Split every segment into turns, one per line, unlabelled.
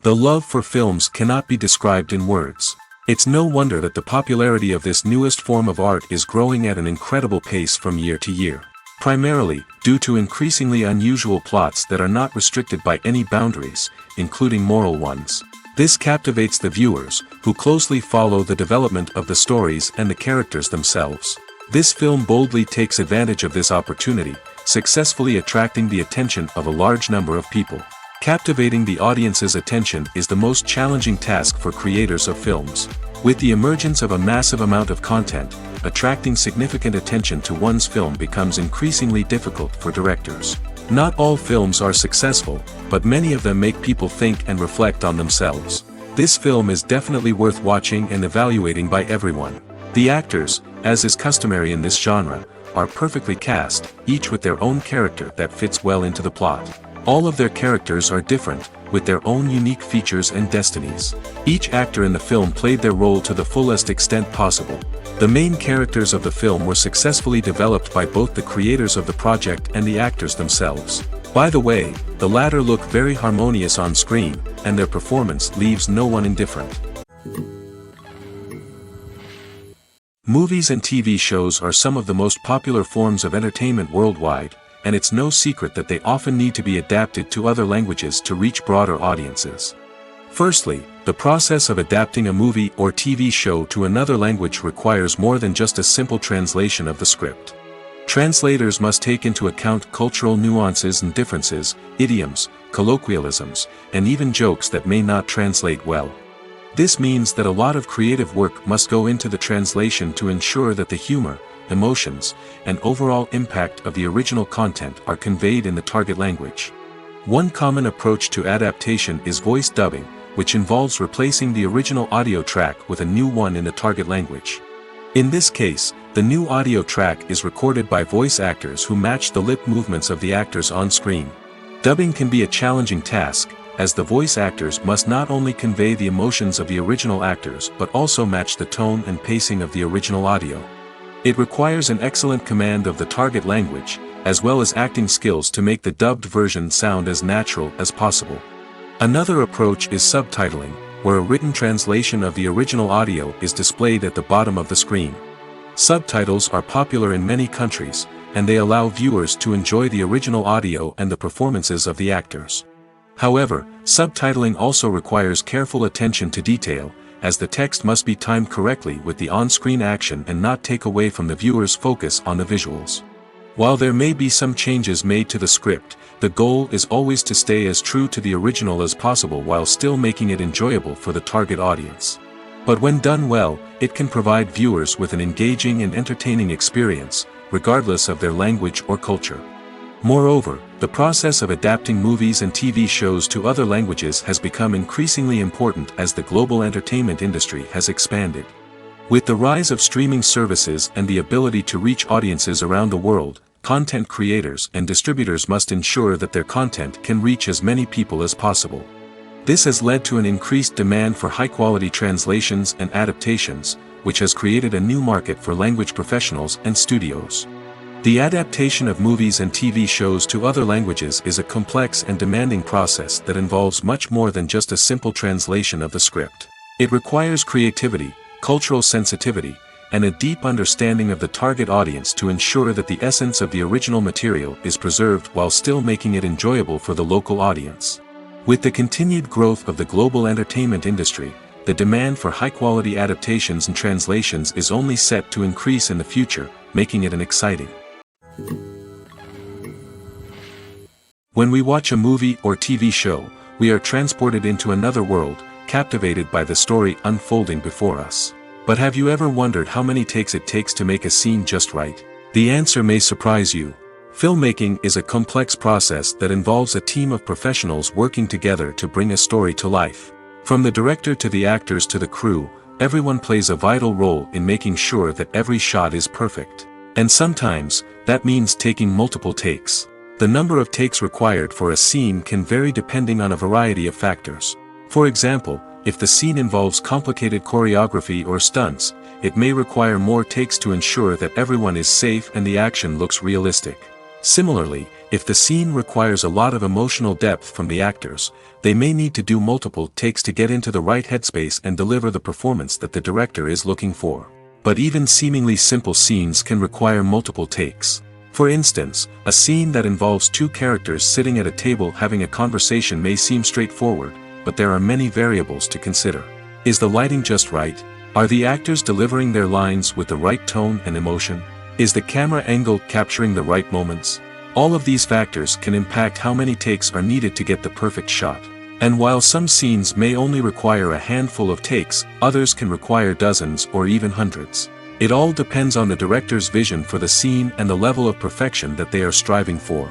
The love for films cannot be described in words. It's no wonder that the popularity of this newest form of art is growing at an incredible pace from year to year. Primarily, due to increasingly unusual plots that are not restricted by any boundaries, including moral ones. This captivates the viewers, who closely follow the development of the stories and the characters themselves. This film boldly takes advantage of this opportunity, successfully attracting the attention of a large number of people. Captivating the audience's attention is the most challenging task for creators of films. With the emergence of a massive amount of content, attracting significant attention to one's film becomes increasingly difficult for directors. Not all films are successful, but many of them make people think and reflect on themselves. This film is definitely worth watching and evaluating by everyone. The actors, as is customary in this genre, are perfectly cast, each with their own character that fits well into the plot. All of their characters are different, with their own unique features and destinies. Each actor in the film played their role to the fullest extent possible. The main characters of the film were successfully developed by both the creators of the project and the actors themselves. By the way, the latter look very harmonious on screen, and their performance leaves no one indifferent. Movies and TV shows are some of the most popular forms of entertainment worldwide, and it's no secret that they often need to be adapted to other languages to reach broader audiences. Firstly, the process of adapting a movie or TV show to another language requires more than just a simple translation of the script. Translators must take into account cultural nuances and differences, idioms, colloquialisms, and even jokes that may not translate well. This means that a lot of creative work must go into the translation to ensure that the humor, emotions, and overall impact of the original content are conveyed in the target language. One common approach to adaptation is voice dubbing, which involves replacing the original audio track with a new one in the target language. In this case, the new audio track is recorded by voice actors who match the lip movements of the actors on screen. Dubbing can be a challenging task, as the voice actors must not only convey the emotions of the original actors but also match the tone and pacing of the original audio. It requires an excellent command of the target language, as well as acting skills to make the dubbed version sound as natural as possible. Another approach is subtitling, where a written translation of the original audio is displayed at the bottom of the screen. Subtitles are popular in many countries, and they allow viewers to enjoy the original audio and the performances of the actors. However, subtitling also requires careful attention to detail, as the text must be timed correctly with the on-screen action and not take away from the viewer's focus on the visuals. While there may be some changes made to the script, the goal is always to stay as true to the original as possible while still making it enjoyable for the target audience. But when done well, it can provide viewers with an engaging and entertaining experience, regardless of their language or culture. Moreover, the process of adapting movies and TV shows to other languages has become increasingly important as the global entertainment industry has expanded. With the rise of streaming services and the ability to reach audiences around the world, content creators and distributors must ensure that their content can reach as many people as possible. This has led to an increased demand for high-quality translations and adaptations, which has created a new market for language professionals and studios. The adaptation of movies and TV shows to other languages is a complex and demanding process that involves much more than just a simple translation of the script. It requires creativity, cultural sensitivity, and a deep understanding of the target audience to ensure that the essence of the original material is preserved while still making it enjoyable for the local audience. With the continued growth of the global entertainment industry, the demand for high-quality adaptations and translations is only set to increase in the future, making it an exciting. When we watch a movie or TV show, we are transported into another world, captivated by the story unfolding before us. But have you ever wondered how many takes it takes to make a scene just right? The answer may surprise you. Filmmaking is a complex process that involves a team of professionals working together to bring a story to life. From the director to the actors to the crew, everyone plays a vital role in making sure that every shot is perfect. And sometimes, that means taking multiple takes. The number of takes required for a scene can vary depending on a variety of factors. For example, if the scene involves complicated choreography or stunts, it may require more takes to ensure that everyone is safe and the action looks realistic. Similarly, If the scene requires a lot of emotional depth from the actors, they may need to do multiple takes to get into the right headspace and deliver the performance that the director is looking for. But even seemingly simple scenes can require multiple takes. For instance, a scene that involves two characters sitting at a table having a conversation may seem straightforward, but there are many variables to consider. Is the lighting just right? Are the actors delivering their lines with the right tone and emotion? Is the camera angle capturing the right moments? All of these factors can impact how many takes are needed to get the perfect shot. And while some scenes may only require a handful of takes, others can require dozens or even hundreds. It all depends on the director's vision for the scene and the level of perfection that they are striving for.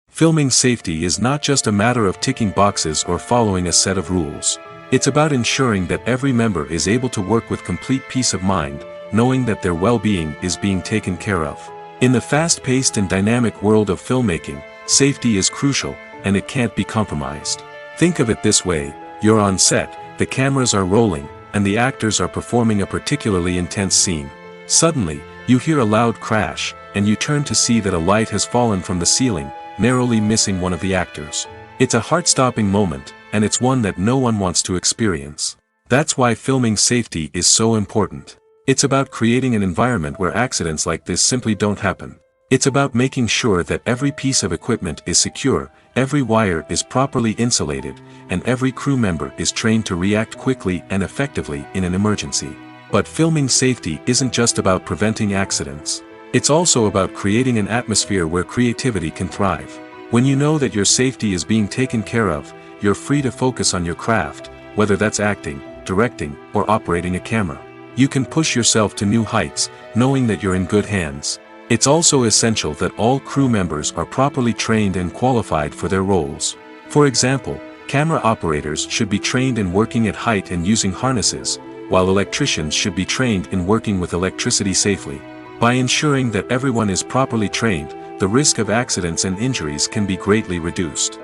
Filming safety is not just a matter of ticking boxes or following a set of rules. It's about ensuring that every member is able to work with complete peace of mind, knowing that their well-being is being taken care of. In the fast-paced and dynamic world of filmmaking, safety is crucial, and it can't be compromised. Think of it this way: you're on set, the cameras are rolling, and the actors are performing a particularly intense scene. Suddenly, you hear a loud crash, and you turn to see that a light has fallen from the ceiling, narrowly missing one of the actors. It's a heart-stopping moment, and it's one that no one wants to experience. That's why filming safety is so important. It's about creating an environment where accidents like this simply don't happen. It's about making sure that every piece of equipment is secure, every wire is properly insulated, and every crew member is trained to react quickly and effectively in an emergency. But filming safety isn't just about preventing accidents. It's also about creating an atmosphere where creativity can thrive. When you know that your safety is being taken care of, you're free to focus on your craft, whether that's acting, directing, or operating a camera. You can push yourself to new heights, knowing that you're in good hands. It's also essential that all crew members are properly trained and qualified for their roles. For example, camera operators should be trained in working at height and using harnesses, while electricians should be trained in working with electricity safely. By ensuring that everyone is properly trained, the risk of accidents and injuries can be greatly reduced.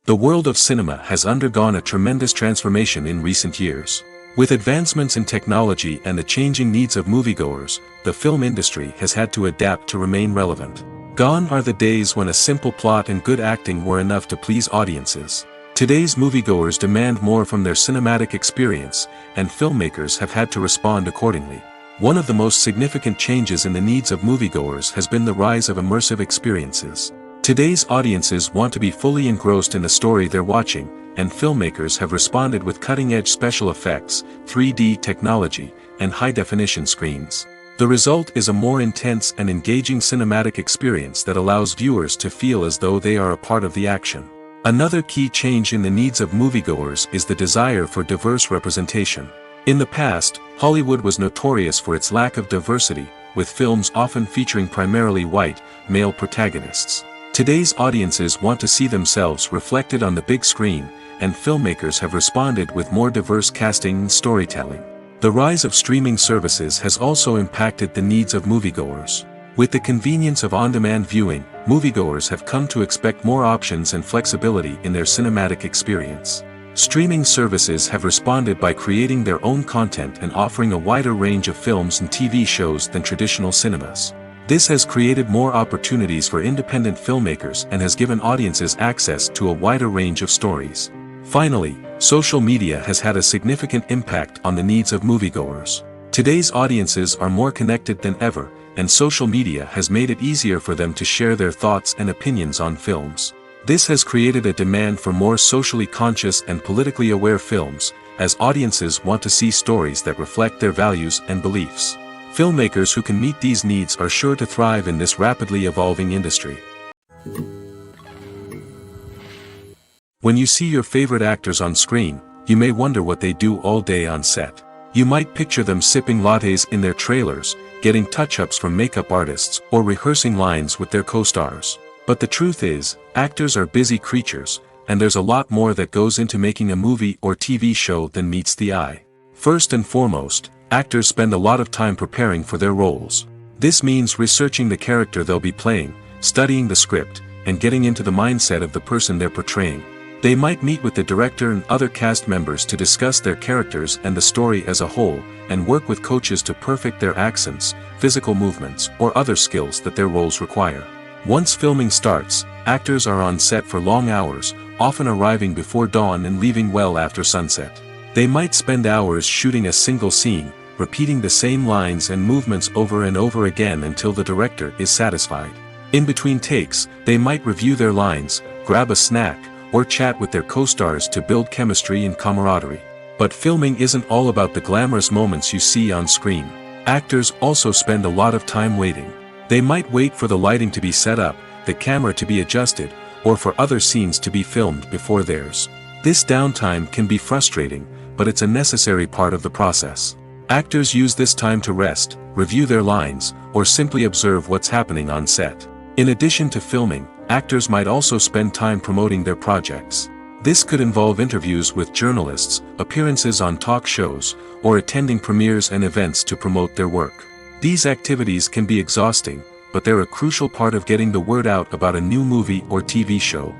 The world of cinema has undergone a tremendous transformation in recent years. With advancements in technology and the changing needs of moviegoers, the film industry has had to adapt to remain relevant. Gone are the days when a simple plot and good acting were enough to please audiences. Today's moviegoers demand more from their cinematic experience, and filmmakers have had to respond accordingly. One of the most significant changes in the needs of moviegoers has been the rise of immersive experiences. Today's audiences want to be fully engrossed in the story they're watching, and filmmakers have responded with cutting-edge special effects, 3D technology, and high-definition screens. The result is a more intense and engaging cinematic experience that allows viewers to feel as though they are a part of the action. Another key change in the needs of moviegoers is the desire for diverse representation. In the past, Hollywood was notorious for its lack of diversity, with films often featuring primarily white, male protagonists. Today's audiences want to see themselves reflected on the big screen, and filmmakers have responded with more diverse casting and storytelling. The rise of streaming services has also impacted the needs of moviegoers. With the convenience of on-demand viewing, moviegoers have come to expect more options and flexibility in their cinematic experience. Streaming services have responded by creating their own content and offering a wider range of films and TV shows than traditional cinemas. This has created more opportunities for independent filmmakers and has given audiences access to a wider range of stories. Finally, social media has had a significant impact on the needs of moviegoers. Today's audiences are more connected than ever, and social media has made it easier for them to share their thoughts and opinions on films. This has created a demand for more socially conscious and politically aware films, as audiences want to see stories that reflect their values and beliefs. Filmmakers who can meet these needs are sure to thrive in this rapidly evolving industry. When you see your favorite actors on screen, you may wonder what they do all day on set. You might picture them sipping lattes in their trailers, getting touch-ups from makeup artists, or rehearsing lines with their co-stars. But the truth is, actors are busy creatures, and there's a lot more that goes into making a movie or TV show than meets the eye. First and foremost, actors spend a lot of time preparing for their roles. This means researching the character they'll be playing, studying the script, and getting into the mindset of the person they're portraying. They might meet with the director and other cast members to discuss their characters and the story as a whole, and work with coaches to perfect their accents, physical movements, or other skills that their roles require. Once filming starts, actors are on set for long hours, often arriving before dawn and leaving well after sunset. They might spend hours shooting a single scene, repeating the same lines and movements over and over again until the director is satisfied. In between takes, they might review their lines, grab a snack, or chat with their co-stars to build chemistry and camaraderie. But filming isn't all about the glamorous moments you see on screen. Actors also spend a lot of time waiting. They might wait for the lighting to be set up, the camera to be adjusted, or for other scenes to be filmed before theirs. This downtime can be frustrating, but it's a necessary part of the process. Actors use this time to rest, review their lines, or simply observe what's happening on set. In addition to filming, actors might also spend time promoting their projects. This could involve interviews with journalists, appearances on talk shows, or attending premieres and events to promote their work. These activities can be exhausting, but they're a crucial part of getting the word out about a new movie or TV show.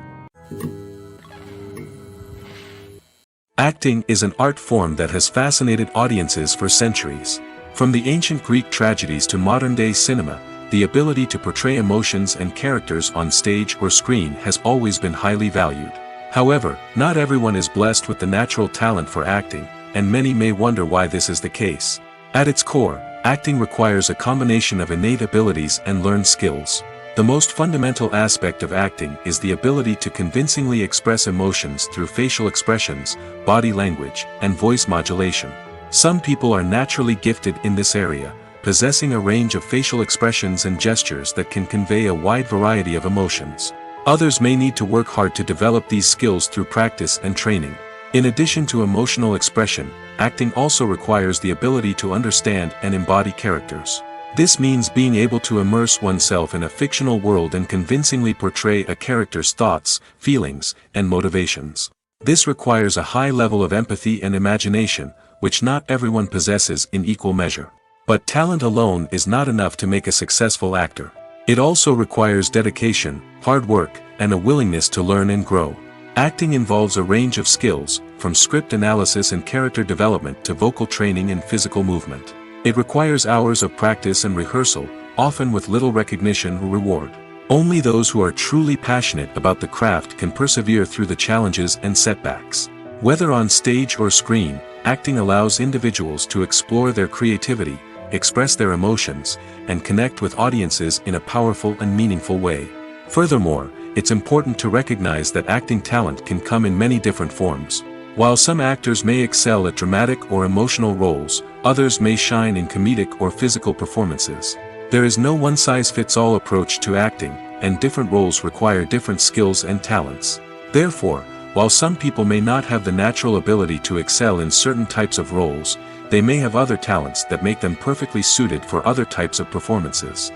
Acting is an art form that has fascinated audiences for centuries. From the ancient Greek tragedies to modern-day cinema, the ability to portray emotions and characters on stage or screen has always been highly valued. However, not everyone is blessed with the natural talent for acting, and many may wonder why this is the case. At its core, acting requires a combination of innate abilities and learned skills. The most fundamental aspect of acting is the ability to convincingly express emotions through facial expressions, body language, and voice modulation. Some people are naturally gifted in this area, possessing a range of facial expressions and gestures that can convey a wide variety of emotions. Others may need to work hard to develop these skills through practice and training. In addition to emotional expression, acting also requires the ability to understand and embody characters. This means being able to immerse oneself in a fictional world and convincingly portray a character's thoughts, feelings, and motivations. This requires a high level of empathy and imagination, which not everyone possesses in equal measure. But talent alone is not enough to make a successful actor. It also requires dedication, hard work, and a willingness to learn and grow. Acting involves a range of skills, from script analysis and character development to vocal training and physical movement. It requires hours of practice and rehearsal, often with little recognition or reward. Only those who are truly passionate about the craft can persevere through the challenges and setbacks. Whether on stage or screen, acting allows individuals to explore their creativity, express their emotions, and connect with audiences in a powerful and meaningful way. Furthermore, it's important to recognize that acting talent can come in many different forms. While some actors may excel at dramatic or emotional roles, others may shine in comedic or physical performances. There is no one-size-fits-all approach to acting, and different roles require different skills and talents. Therefore, while some people may not have the natural ability to excel in certain types of roles, they may have other talents that make them perfectly suited for other types of performances.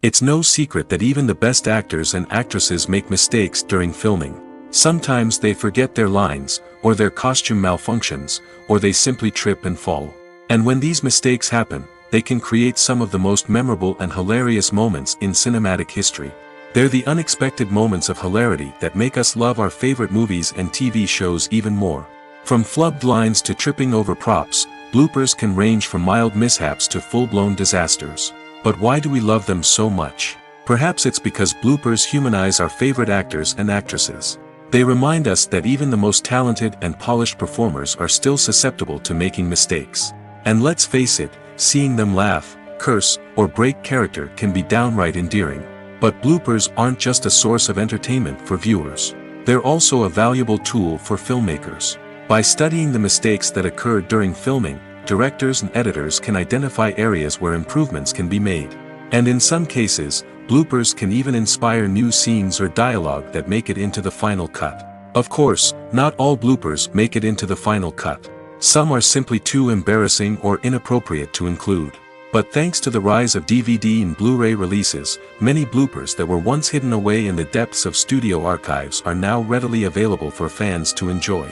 It's no secret that even the best actors and actresses make mistakes during filming. Sometimes they forget their lines, or their costume malfunctions, or they simply trip and fall. And when these mistakes happen, they can create some of the most memorable and hilarious moments in cinematic history. They're the unexpected moments of hilarity that make us love our favorite movies and TV shows even more. From flubbed lines to tripping over props, bloopers can range from mild mishaps to full-blown disasters. But why do we love them so much? Perhaps it's because bloopers humanize our favorite actors and actresses. They remind us that even the most talented and polished performers are still susceptible to making mistakes. And let's face it, seeing them laugh, curse, or break character can be downright endearing. But bloopers aren't just a source of entertainment for viewers. They're also a valuable tool for filmmakers. By studying the mistakes that occurred during filming, directors and editors can identify areas where improvements can be made. And in some cases, bloopers can even inspire new scenes or dialogue that make it into the final cut. Of course, not all bloopers make it into the final cut. Some are simply too embarrassing or inappropriate to include. But thanks to the rise of DVD and Blu-ray releases, many bloopers that were once hidden away in the depths of studio archives are now readily available for fans to enjoy.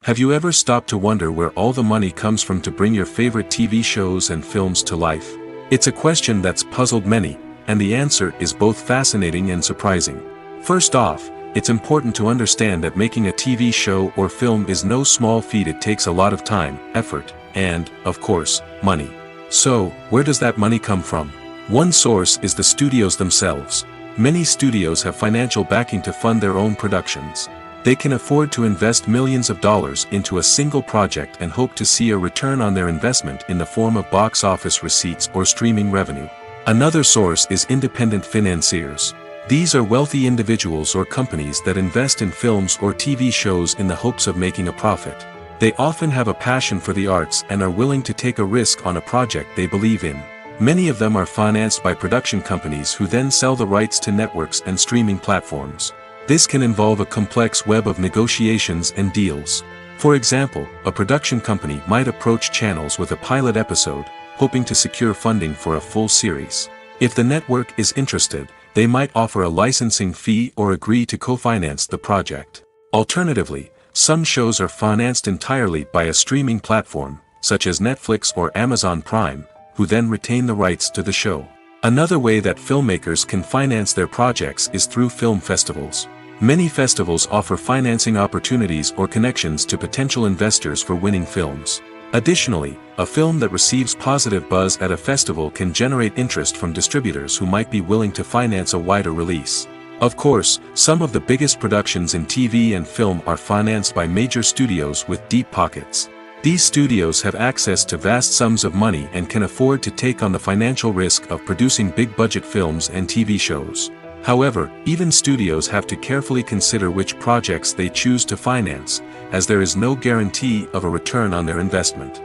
Have you ever stopped to wonder where all the money comes from to bring your favorite TV shows and films to life? It's a question that's puzzled many, And the answer is both fascinating and surprising. First off, it's important to understand that making a TV show or film is no small feat. It takes a lot of time, effort, and, of course, money. So, where does that money come from? One source is the studios themselves. Many studios have financial backing to fund their own productions. They can afford to invest millions of dollars into a single project and hope to see a return on their investment in the form of box office receipts or streaming revenue. Another source is independent financiers. These are wealthy individuals or companies that invest in films or TV shows in the hopes of making a profit. They often have a passion for the arts and are willing to take a risk on a project they believe in. Many of them are financed by production companies who then sell the rights to networks and streaming platforms. This can involve a complex web of negotiations and deals. For example, a production company might approach channels with a pilot episode, hoping to secure funding for a full series. If the network is interested, they might offer a licensing fee or agree to co-finance the project. Alternatively, some shows are financed entirely by a streaming platform, such as Netflix or Amazon Prime, who then retain the rights to the show. Another way that filmmakers can finance their projects is through film festivals. Many festivals offer financing opportunities or connections to potential investors for winning films. Additionally, a film that receives positive buzz at a festival can generate interest from distributors who might be willing to finance a wider release. Of course, some of the biggest productions in TV and film are financed by major studios with deep pockets. These studios have access to vast sums of money and can afford to take on the financial risk of producing big-budget films and TV shows. However, even studios have to carefully consider which projects they choose to finance, as there is no guarantee of a return on their investment.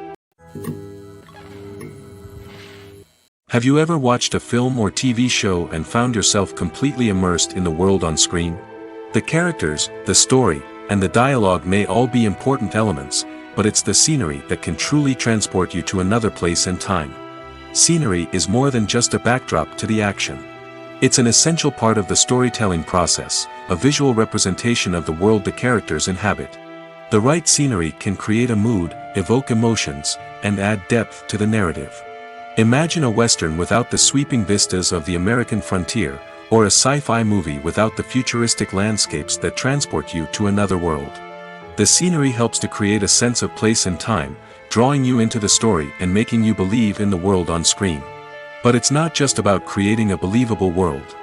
Have you ever watched a film or TV show and found yourself completely immersed in the world on screen? The characters, the story, and the dialogue may all be important elements, but it's the scenery that can truly transport you to another place and time. Scenery is more than just a backdrop to the action. It's an essential part of the storytelling process, a visual representation of the world the characters inhabit. The right scenery can create a mood, evoke emotions, and add depth to the narrative. Imagine a Western without the sweeping vistas of the American frontier, or a sci-fi movie without the futuristic landscapes that transport you to another world. The scenery helps to create a sense of place and time, drawing you into the story and making you believe in the world on screen. But it's not just about creating a believable world.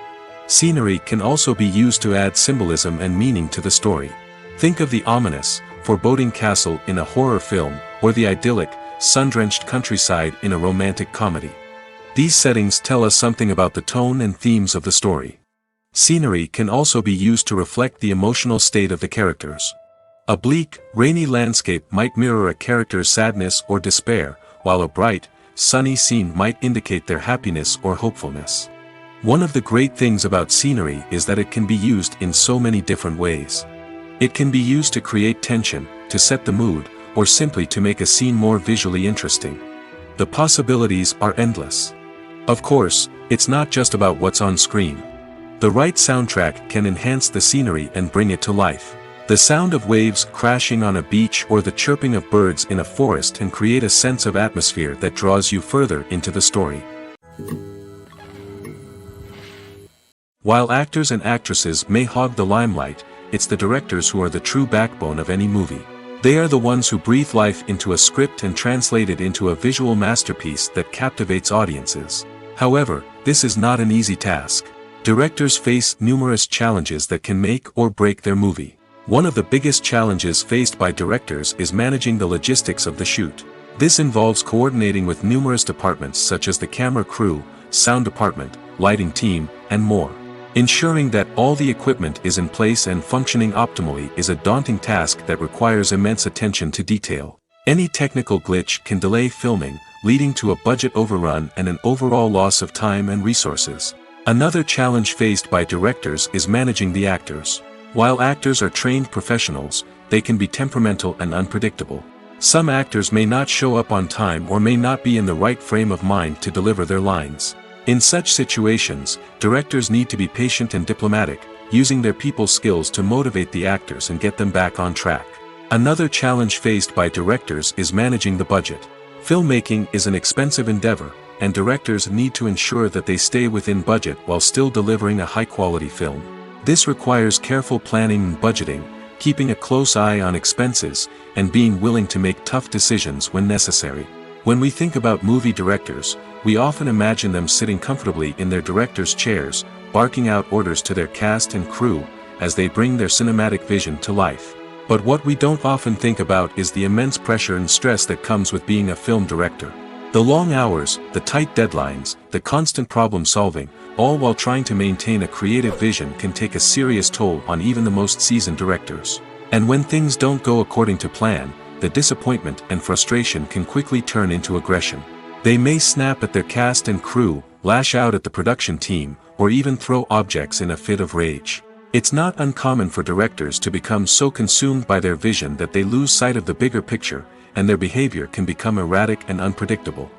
Scenery can also be used to add symbolism and meaning to the story. Think of the ominous, foreboding castle in a horror film, or the idyllic, sun-drenched countryside in a romantic comedy. These settings tell us something about the tone and themes of the story. Scenery can also be used to reflect the emotional state of the characters. A bleak, rainy landscape might mirror a character's sadness or despair, while a bright, sunny scene might indicate their happiness or hopefulness. One of the great things about scenery is that it can be used in so many different ways. It can be used to create tension, to set the mood, or simply to make a scene more visually interesting. The possibilities are endless. Of course, it's not just about what's on screen. The right soundtrack can enhance the scenery and bring it to life. The sound of waves crashing on a beach or the chirping of birds in a forest can create a sense of atmosphere that draws you further into the story. While actors and actresses may hog the limelight, it's the directors who are the true backbone of any movie. They are the ones who breathe life into a script and translate it into a visual masterpiece that captivates audiences. However, this is not an easy task. Directors face numerous challenges that can make or break their movie. One of the biggest challenges faced by directors is managing the logistics of the shoot. This involves coordinating with numerous departments such as the camera crew, sound department, lighting team, and more. Ensuring that all the equipment is in place and functioning optimally is a daunting task that requires immense attention to detail. Any technical glitch can delay filming, leading to a budget overrun and an overall loss of time and resources. Another challenge faced by directors is managing the actors. While actors are trained professionals, they can be temperamental and unpredictable. Some actors may not show up on time or may not be in the right frame of mind to deliver their lines. In such situations, directors need to be patient and diplomatic, using their people skills to motivate the actors and get them back on track. Another challenge faced by directors is managing the budget. Filmmaking is an expensive endeavor, and directors need to ensure that they stay within budget while still delivering a high-quality film. This requires careful planning and budgeting, keeping a close eye on expenses, and being willing to make tough decisions when necessary. When we think about movie directors, we often imagine them sitting comfortably in their director's chairs, barking out orders to their cast and crew, as they bring their cinematic vision to life. But what we don't often think about is the immense pressure and stress that comes with being a film director. The long hours, the tight deadlines, the constant problem-solving, all while trying to maintain a creative vision can take a serious toll on even the most seasoned directors. And when things don't go according to plan, the disappointment and frustration can quickly turn into aggression. They may snap at their cast and crew, lash out at the production team, or even throw objects in a fit of rage. It's not uncommon for directors to become so consumed by their vision that they lose sight of the bigger picture, and their behavior can become erratic and unpredictable.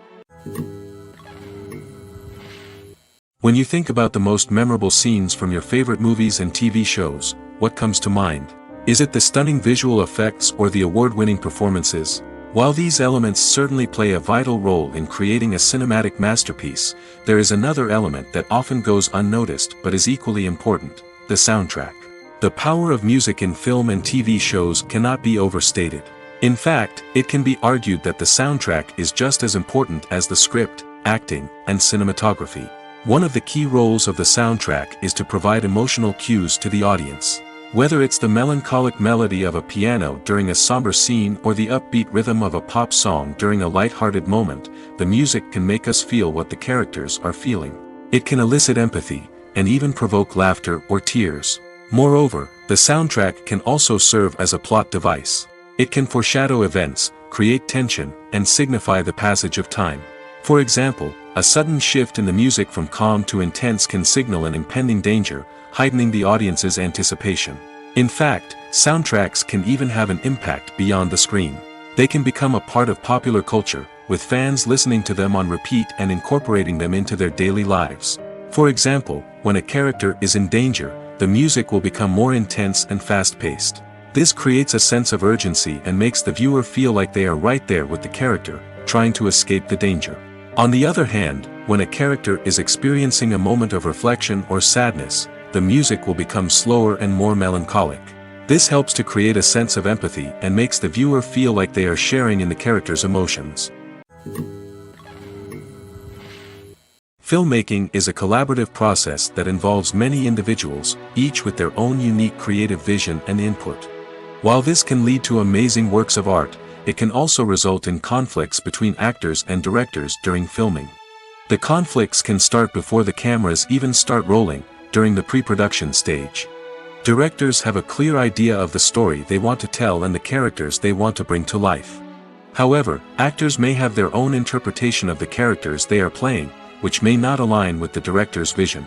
When you think about the most memorable scenes from your favorite movies and TV shows, what comes to mind? Is it the stunning visual effects or the award-winning performances? While these elements certainly play a vital role in creating a cinematic masterpiece, there is another element that often goes unnoticed but is equally important: the soundtrack. The power of music in film and TV shows cannot be overstated. In fact, it can be argued that the soundtrack is just as important as the script, acting, and cinematography. One of the key roles of the soundtrack is to provide emotional cues to the audience. Whether it's the melancholic melody of a piano during a somber scene or the upbeat rhythm of a pop song during a light-hearted moment, the music can make us feel what the characters are feeling. It can elicit empathy, and even provoke laughter or tears. Moreover, the soundtrack can also serve as a plot device. It can foreshadow events, create tension, and signify the passage of time. For example, a sudden shift in the music from calm to intense can signal an impending danger, heightening the audience's anticipation. In fact, soundtracks can even have an impact beyond the screen. They can become a part of popular culture, with fans listening to them on repeat and incorporating them into their daily lives. For example, when a character is in danger, the music will become more intense and fast-paced. This creates a sense of urgency and makes the viewer feel like they are right there with the character, trying to escape the danger. On the other hand, when a character is experiencing a moment of reflection or sadness, the music will become slower and more melancholic. This helps to create a sense of empathy and makes the viewer feel like they are sharing in the character's emotions. Filmmaking is a collaborative process that involves many individuals, each with their own unique creative vision and input. While this can lead to amazing works of art, it can also result in conflicts between actors and directors during filming. The conflicts can start before the cameras even start rolling, during the pre-production stage. Directors have a clear idea of the story they want to tell and the characters they want to bring to life. However, actors may have their own interpretation of the characters they are playing, which may not align with the director's vision.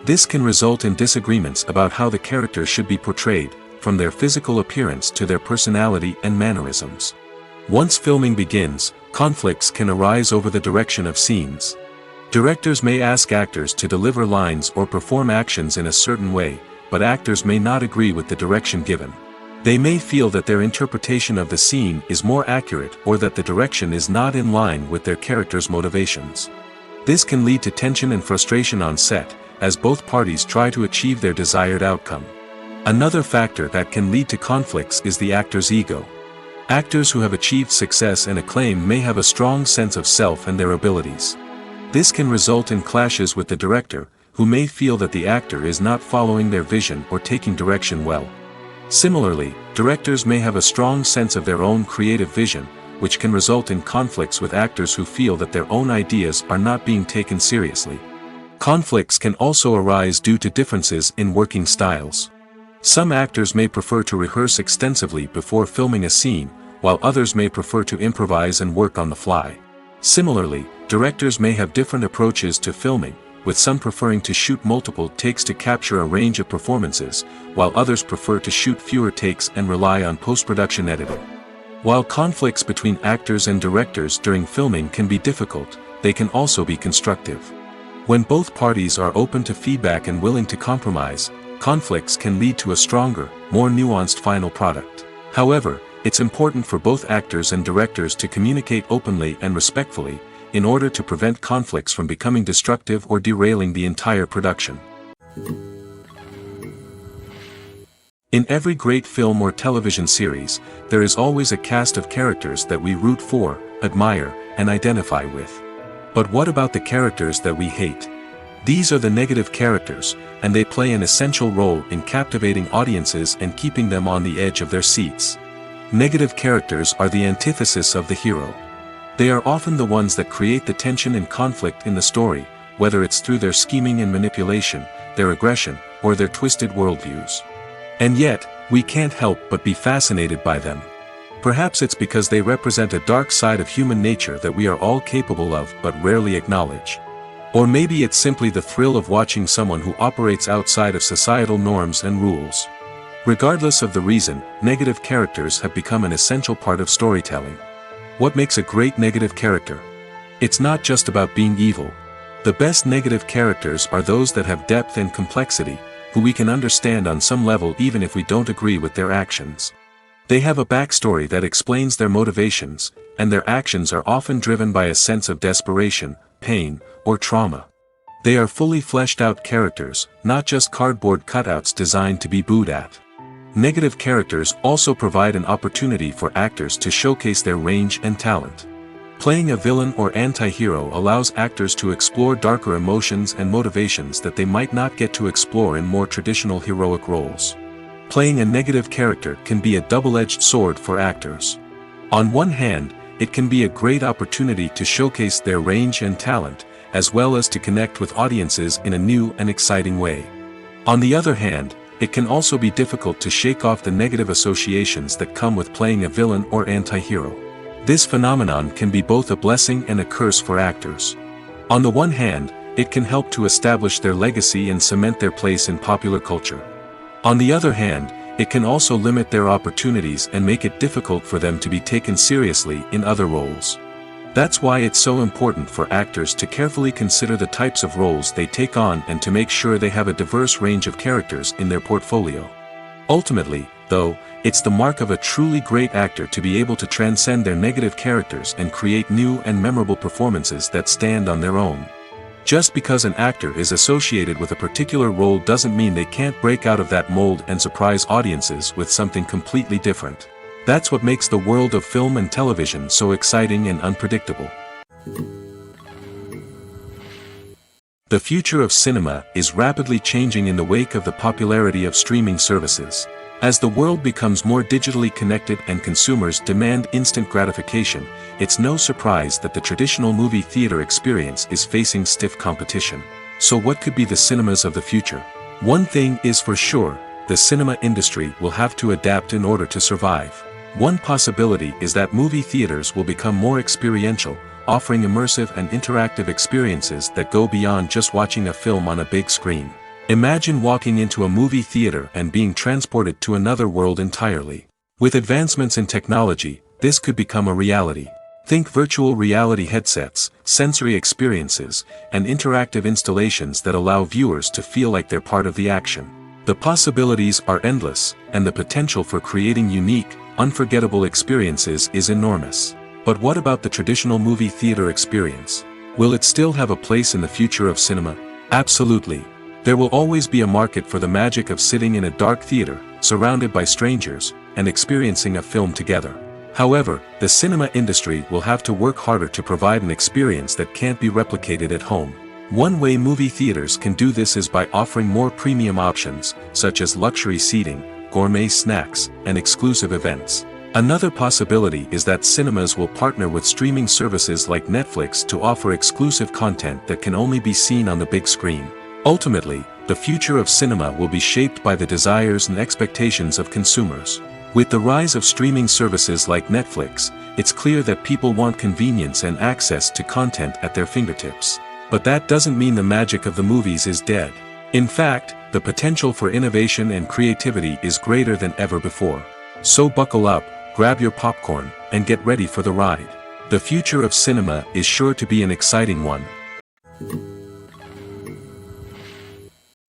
This can result in disagreements about how the characters should be portrayed, from their physical appearance to their personality and mannerisms. Once filming begins, conflicts can arise over the direction of scenes. Directors may ask actors to deliver lines or perform actions in a certain way, but actors may not agree with the direction given. They may feel that their interpretation of the scene is more accurate or that the direction is not in line with their character's motivations. This can lead to tension and frustration on set, as both parties try to achieve their desired outcome. Another factor that can lead to conflicts is the actor's ego. Actors who have achieved success and acclaim may have a strong sense of self and their abilities. This can result in clashes with the director, who may feel that the actor is not following their vision or taking direction well. Similarly, directors may have a strong sense of their own creative vision, which can result in conflicts with actors who feel that their own ideas are not being taken seriously. Conflicts can also arise due to differences in working styles. Some actors may prefer to rehearse extensively before filming a scene, while others may prefer to improvise and work on the fly. Similarly, directors may have different approaches to filming, with some preferring to shoot multiple takes to capture a range of performances, while others prefer to shoot fewer takes and rely on post-production editing. While conflicts between actors and directors during filming can be difficult, they can also be constructive. When both parties are open to feedback and willing to compromise, conflicts can lead to a stronger, more nuanced final product. However, it's important for both actors and directors to communicate openly and respectfully, in order to prevent conflicts from becoming destructive or derailing the entire production. In every great film or television series, there is always a cast of characters that we root for, admire, and identify with. But what about the characters that we hate? These are the negative characters, and they play an essential role in captivating audiences and keeping them on the edge of their seats. Negative characters are the antithesis of the hero. They are often the ones that create the tension and conflict in the story, whether it's through their scheming and manipulation, their aggression, or their twisted worldviews. And yet, we can't help but be fascinated by them. Perhaps it's because they represent a dark side of human nature that we are all capable of but rarely acknowledge. Or maybe it's simply the thrill of watching someone who operates outside of societal norms and rules. Regardless of the reason, negative characters have become an essential part of storytelling. What makes a great negative character? It's not just about being evil. The best negative characters are those that have depth and complexity, who we can understand on some level even if we don't agree with their actions. They have a backstory that explains their motivations, and their actions are often driven by a sense of desperation, pain, or trauma. They are fully fleshed out characters, not just cardboard cutouts designed to be booed at. Negative characters also provide an opportunity for actors to showcase their range and talent. Playing a villain or anti-hero allows actors to explore darker emotions and motivations that they might not get to explore in more traditional heroic roles. Playing a negative character can be a double-edged sword for actors. On one hand, it can be a great opportunity to showcase their range and talent, as well as to connect with audiences in a new and exciting way. On the other hand, it can also be difficult to shake off the negative associations that come with playing a villain or anti-hero. This phenomenon can be both a blessing and a curse for actors. On the one hand, it can help to establish their legacy and cement their place in popular culture. On the other hand, it can also limit their opportunities and make it difficult for them to be taken seriously in other roles. That's why it's so important for actors to carefully consider the types of roles they take on and to make sure they have a diverse range of characters in their portfolio. Ultimately, though, it's the mark of a truly great actor to be able to transcend their negative characters and create new and memorable performances that stand on their own. Just because an actor is associated with a particular role doesn't mean they can't break out of that mold and surprise audiences with something completely different. That's what makes the world of film and television so exciting and unpredictable. The future of cinema is rapidly changing in the wake of the popularity of streaming services. As the world becomes more digitally connected and consumers demand instant gratification, it's no surprise that the traditional movie theater experience is facing stiff competition. So what could be the cinemas of the future? One thing is for sure, the cinema industry will have to adapt in order to survive. One possibility is that movie theaters will become more experiential, offering immersive and interactive experiences that go beyond just watching a film on a big screen. Imagine walking into a movie theater and being transported to another world entirely. With advancements in technology, this could become a reality. Think virtual reality headsets, sensory experiences, and interactive installations that allow viewers to feel like they're part of the action. The possibilities are endless, and the potential for creating unique, unforgettable experiences is enormous. But what about the traditional movie theater experience? Will it still have a place in the future of cinema? Absolutely. There will always be a market for the magic of sitting in a dark theater, surrounded by strangers, and experiencing a film together. However, the cinema industry will have to work harder to provide an experience that can't be replicated at home. One way movie theaters can do this is by offering more premium options, such as luxury seating, gourmet snacks, and exclusive events. Another possibility is that cinemas will partner with streaming services like Netflix to offer exclusive content that can only be seen on the big screen. Ultimately, the future of cinema will be shaped by the desires and expectations of consumers. With the rise of streaming services like Netflix, it's clear that people want convenience and access to content at their fingertips. But that doesn't mean the magic of the movies is dead. In fact, the potential for innovation and creativity is greater than ever before. So buckle up, grab your popcorn, and get ready for the ride. The future of cinema is sure to be an exciting one.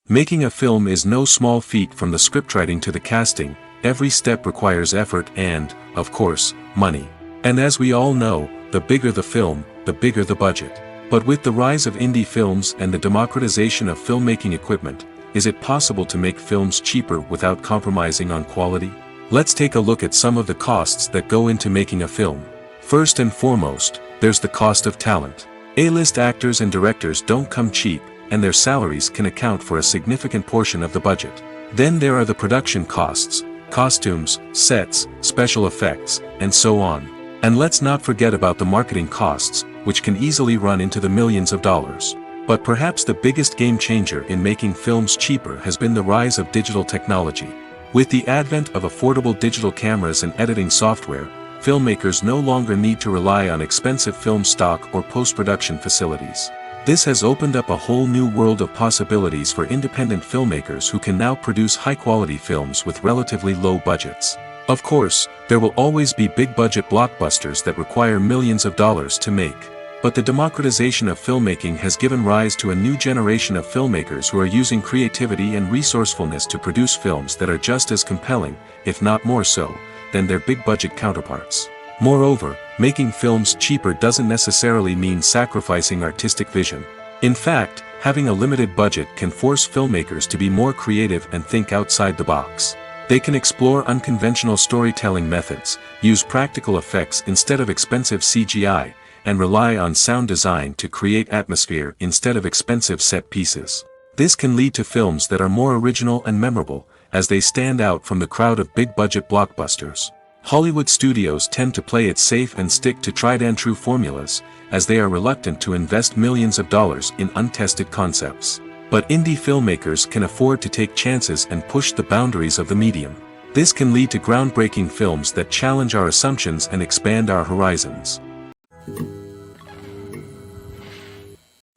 Making a film is no small feat. From the scriptwriting to the casting, every step requires effort and, of course, money. And as we all know, the bigger the film, the bigger the budget. But with the rise of indie films and the democratization of filmmaking equipment, is it possible to make films cheaper without compromising on quality? Let's take a look at some of the costs that go into making a film. First and foremost, there's the cost of talent. A-list actors and directors don't come cheap, and their salaries can account for a significant portion of the budget. Then there are the production costs, costumes, sets, special effects, and so on. And let's not forget about the marketing costs, which can easily run into the millions of dollars. But perhaps the biggest game changer in making films cheaper has been the rise of digital technology. With the advent of affordable digital cameras and editing software, filmmakers no longer need to rely on expensive film stock or post-production facilities. This has opened up a whole new world of possibilities for independent filmmakers who can now produce high-quality films with relatively low budgets. Of course, there will always be big-budget blockbusters that require millions of dollars to make. But the democratization of filmmaking has given rise to a new generation of filmmakers who are using creativity and resourcefulness to produce films that are just as compelling, if not more so, than their big-budget counterparts. Moreover, making films cheaper doesn't necessarily mean sacrificing artistic vision. In fact, having a limited budget can force filmmakers to be more creative and think outside the box. They can explore unconventional storytelling methods, use practical effects instead of expensive CGI, and rely on sound design to create atmosphere instead of expensive set pieces. This can lead to films that are more original and memorable, as they stand out from the crowd of big-budget blockbusters. Hollywood studios tend to play it safe and stick to tried-and-true formulas, as they are reluctant to invest millions of dollars in untested concepts. But indie filmmakers can afford to take chances and push the boundaries of the medium. This can lead to groundbreaking films that challenge our assumptions and expand our horizons.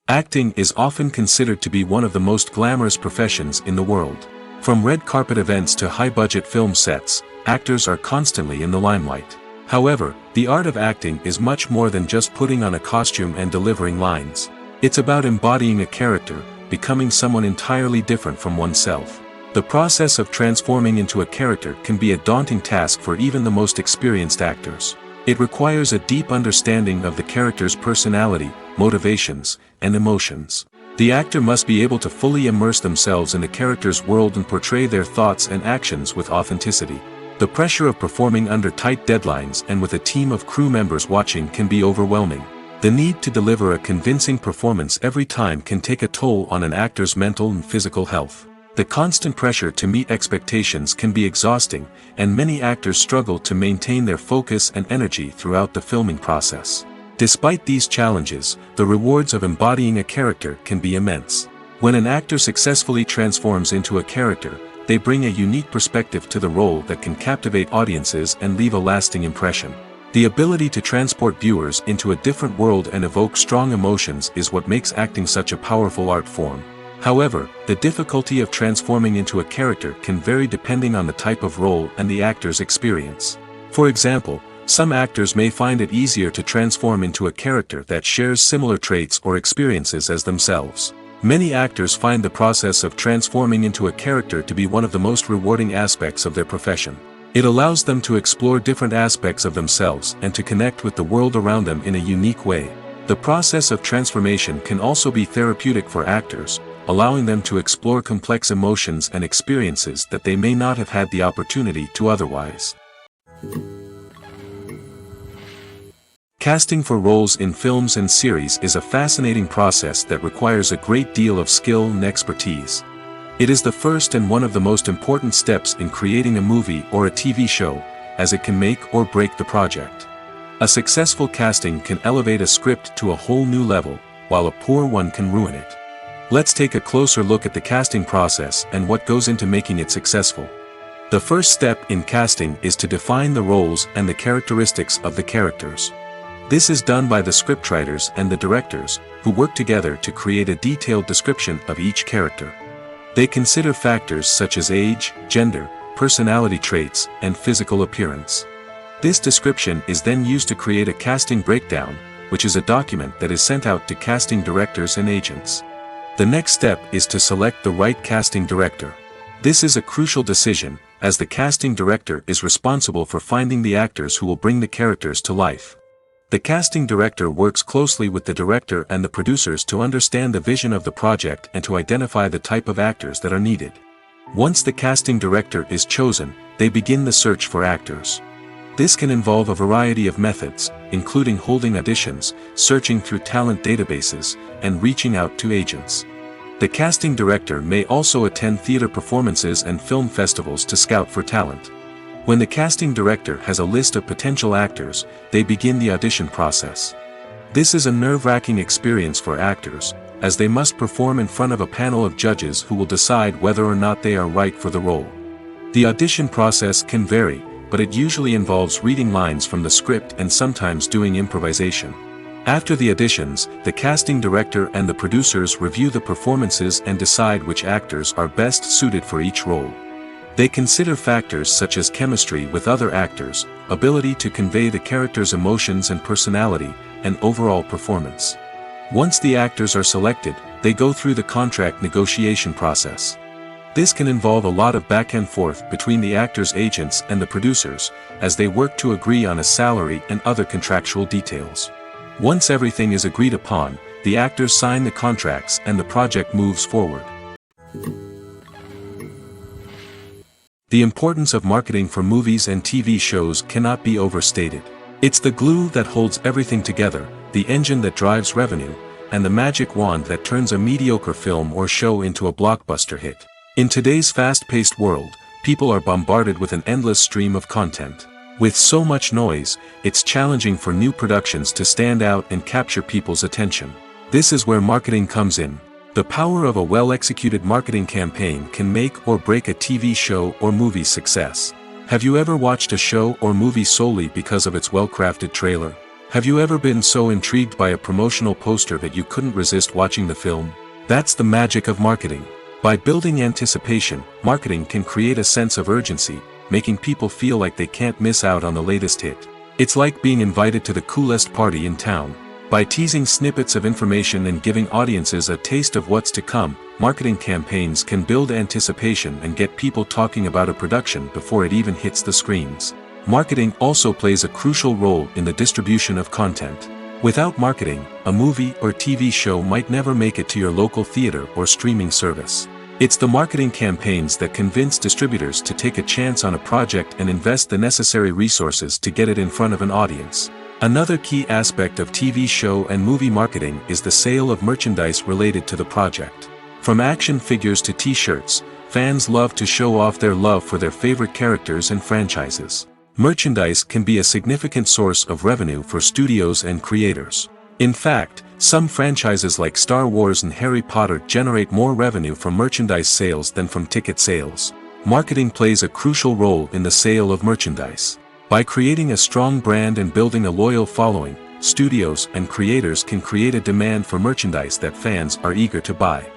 Acting is often considered to be one of the most glamorous professions in the world. From red carpet events to high-budget film sets, actors are constantly in the limelight. However, the art of acting is much more than just putting on a costume and delivering lines. It's about embodying a character, becoming someone entirely different from oneself. The process of transforming into a character can be a daunting task for even the most experienced actors. It requires a deep understanding of the character's personality, motivations, and emotions. The actor must be able to fully immerse themselves in the character's world and portray their thoughts and actions with authenticity. The pressure of performing under tight deadlines and with a team of crew members watching can be overwhelming. The need to deliver a convincing performance every time can take a toll on an actor's mental and physical health. The constant pressure to meet expectations can be exhausting, and many actors struggle to maintain their focus and energy throughout the filming process. Despite these challenges, the rewards of embodying a character can be immense. When an actor successfully transforms into a character, they bring a unique perspective to the role that can captivate audiences and leave a lasting impression. The ability to transport viewers into a different world and evoke strong emotions is what makes acting such a powerful art form. However, the difficulty of transforming into a character can vary depending on the type of role and the actor's experience. For example, some actors may find it easier to transform into a character that shares similar traits or experiences as themselves. Many actors find the process of transforming into a character to be one of the most rewarding aspects of their profession. It allows them to explore different aspects of themselves and to connect with the world around them in a unique way. The process of transformation can also be therapeutic for actors, allowing them to explore complex emotions and experiences that they may not have had the opportunity to otherwise. Casting for roles in films and series is a fascinating process that requires a great deal of skill and expertise. It is the first and one of the most important steps in creating a movie or a TV show, as it can make or break the project. A successful casting can elevate a script to a whole new level, while a poor one can ruin it. Let's take a closer look at the casting process and what goes into making it successful. The first step in casting is to define the roles and the characteristics of the characters. This is done by the scriptwriters and the directors, who work together to create a detailed description of each character. They consider factors such as age, gender, personality traits, and physical appearance. This description is then used to create a casting breakdown, which is a document that is sent out to casting directors and agents. The next step is to select the right casting director. This is a crucial decision, as the casting director is responsible for finding the actors who will bring the characters to life. The casting director works closely with the director and the producers to understand the vision of the project and to identify the type of actors that are needed. Once the casting director is chosen, they begin the search for actors. This can involve a variety of methods, including holding auditions, searching through talent databases, and reaching out to agents. The casting director may also attend theater performances and film festivals to scout for talent. When the casting director has a list of potential actors, they begin the audition process. This is a nerve-wracking experience for actors, as they must perform in front of a panel of judges who will decide whether or not they are right for the role. The audition process can vary, but it usually involves reading lines from the script and sometimes doing improvisation. After the auditions, the casting director and the producers review the performances and decide which actors are best suited for each role. They consider factors such as chemistry with other actors, ability to convey the character's emotions and personality, and overall performance. Once the actors are selected, they go through the contract negotiation process. This can involve a lot of back and forth between the actors' agents and the producers, as they work to agree on a salary and other contractual details. Once everything is agreed upon, the actors sign the contracts and the project moves forward. The importance of marketing for movies and TV shows cannot be overstated. It's the glue that holds everything together, the engine that drives revenue, and the magic wand that turns a mediocre film or show into a blockbuster hit. In today's fast-paced world, people are bombarded with an endless stream of content. With so much noise, it's challenging for new productions to stand out and capture people's attention. This is where marketing comes in. The power of a well-executed marketing campaign can make or break a TV show or movie's success. Have you ever watched a show or movie solely because of its well-crafted trailer? Have you ever been so intrigued by a promotional poster that you couldn't resist watching the film? That's the magic of marketing. By building anticipation, marketing can create a sense of urgency, making people feel like they can't miss out on the latest hit. It's like being invited to the coolest party in town. By teasing snippets of information and giving audiences a taste of what's to come, marketing campaigns can build anticipation and get people talking about a production before it even hits the screens. Marketing also plays a crucial role in the distribution of content. Without marketing, a movie or TV show might never make it to your local theater or streaming service. It's the marketing campaigns that convince distributors to take a chance on a project and invest the necessary resources to get it in front of an audience. Another key aspect of TV show and movie marketing is the sale of merchandise related to the project. From action figures to t-shirts, fans love to show off their love for their favorite characters and franchises. Merchandise can be a significant source of revenue for studios and creators. In fact, some franchises like Star Wars and Harry Potter generate more revenue from merchandise sales than from ticket sales. Marketing plays a crucial role in the sale of merchandise. By creating a strong brand and building a loyal following, studios and creators can create a demand for merchandise that fans are eager to buy.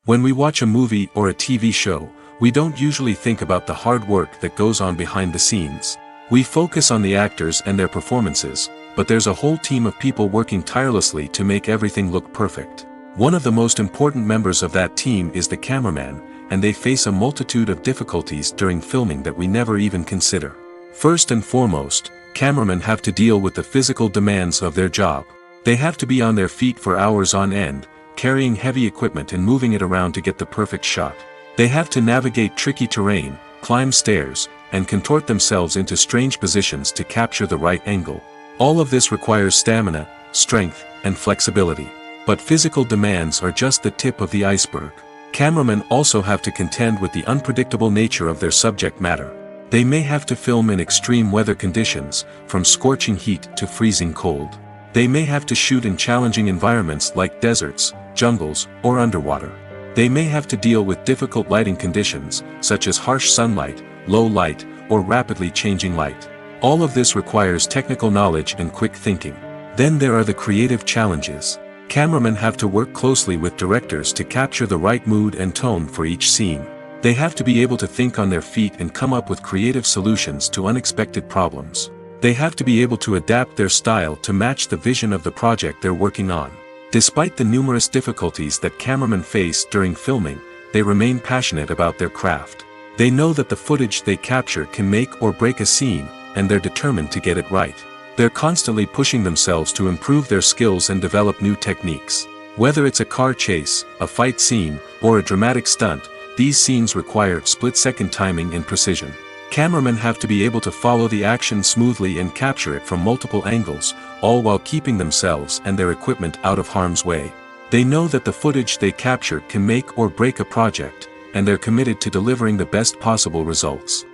When we watch a movie or a TV show, we don't usually think about the hard work that goes on behind the scenes. We focus on the actors and their performances, but there's a whole team of people working tirelessly to make everything look perfect. One of the most important members of that team is the cameraman, and they face a multitude of difficulties during filming that we never even consider. First and foremost, cameramen have to deal with the physical demands of their job. They have to be on their feet for hours on end, carrying heavy equipment and moving it around to get the perfect shot. They have to navigate tricky terrain, climb stairs, and contort themselves into strange positions to capture the right angle. All of this requires stamina, strength, and flexibility. But physical demands are just the tip of the iceberg. Cameramen also have to contend with the unpredictable nature of their subject matter. They may have to film in extreme weather conditions, from scorching heat to freezing cold. They may have to shoot in challenging environments like deserts, jungles, or underwater. They may have to deal with difficult lighting conditions, such as harsh sunlight, low light, or rapidly changing light. All of this requires technical knowledge and quick thinking. Then there are the creative challenges. Cameramen have to work closely with directors to capture the right mood and tone for each scene. They have to be able to think on their feet and come up with creative solutions to unexpected problems. They have to be able to adapt their style to match the vision of the project they're working on. Despite the numerous difficulties that cameramen face during filming, they remain passionate about their craft. They know that the footage they capture can make or break a scene, and they're determined to get it right. They're constantly pushing themselves to improve their skills and develop new techniques. Whether it's a car chase, a fight scene, or a dramatic stunt, these scenes require split-second timing and precision. Cameramen have to be able to follow the action smoothly and capture it from multiple angles, all while keeping themselves and their equipment out of harm's way. They know that the footage they capture can make or break a project, and they're committed to delivering the best possible results.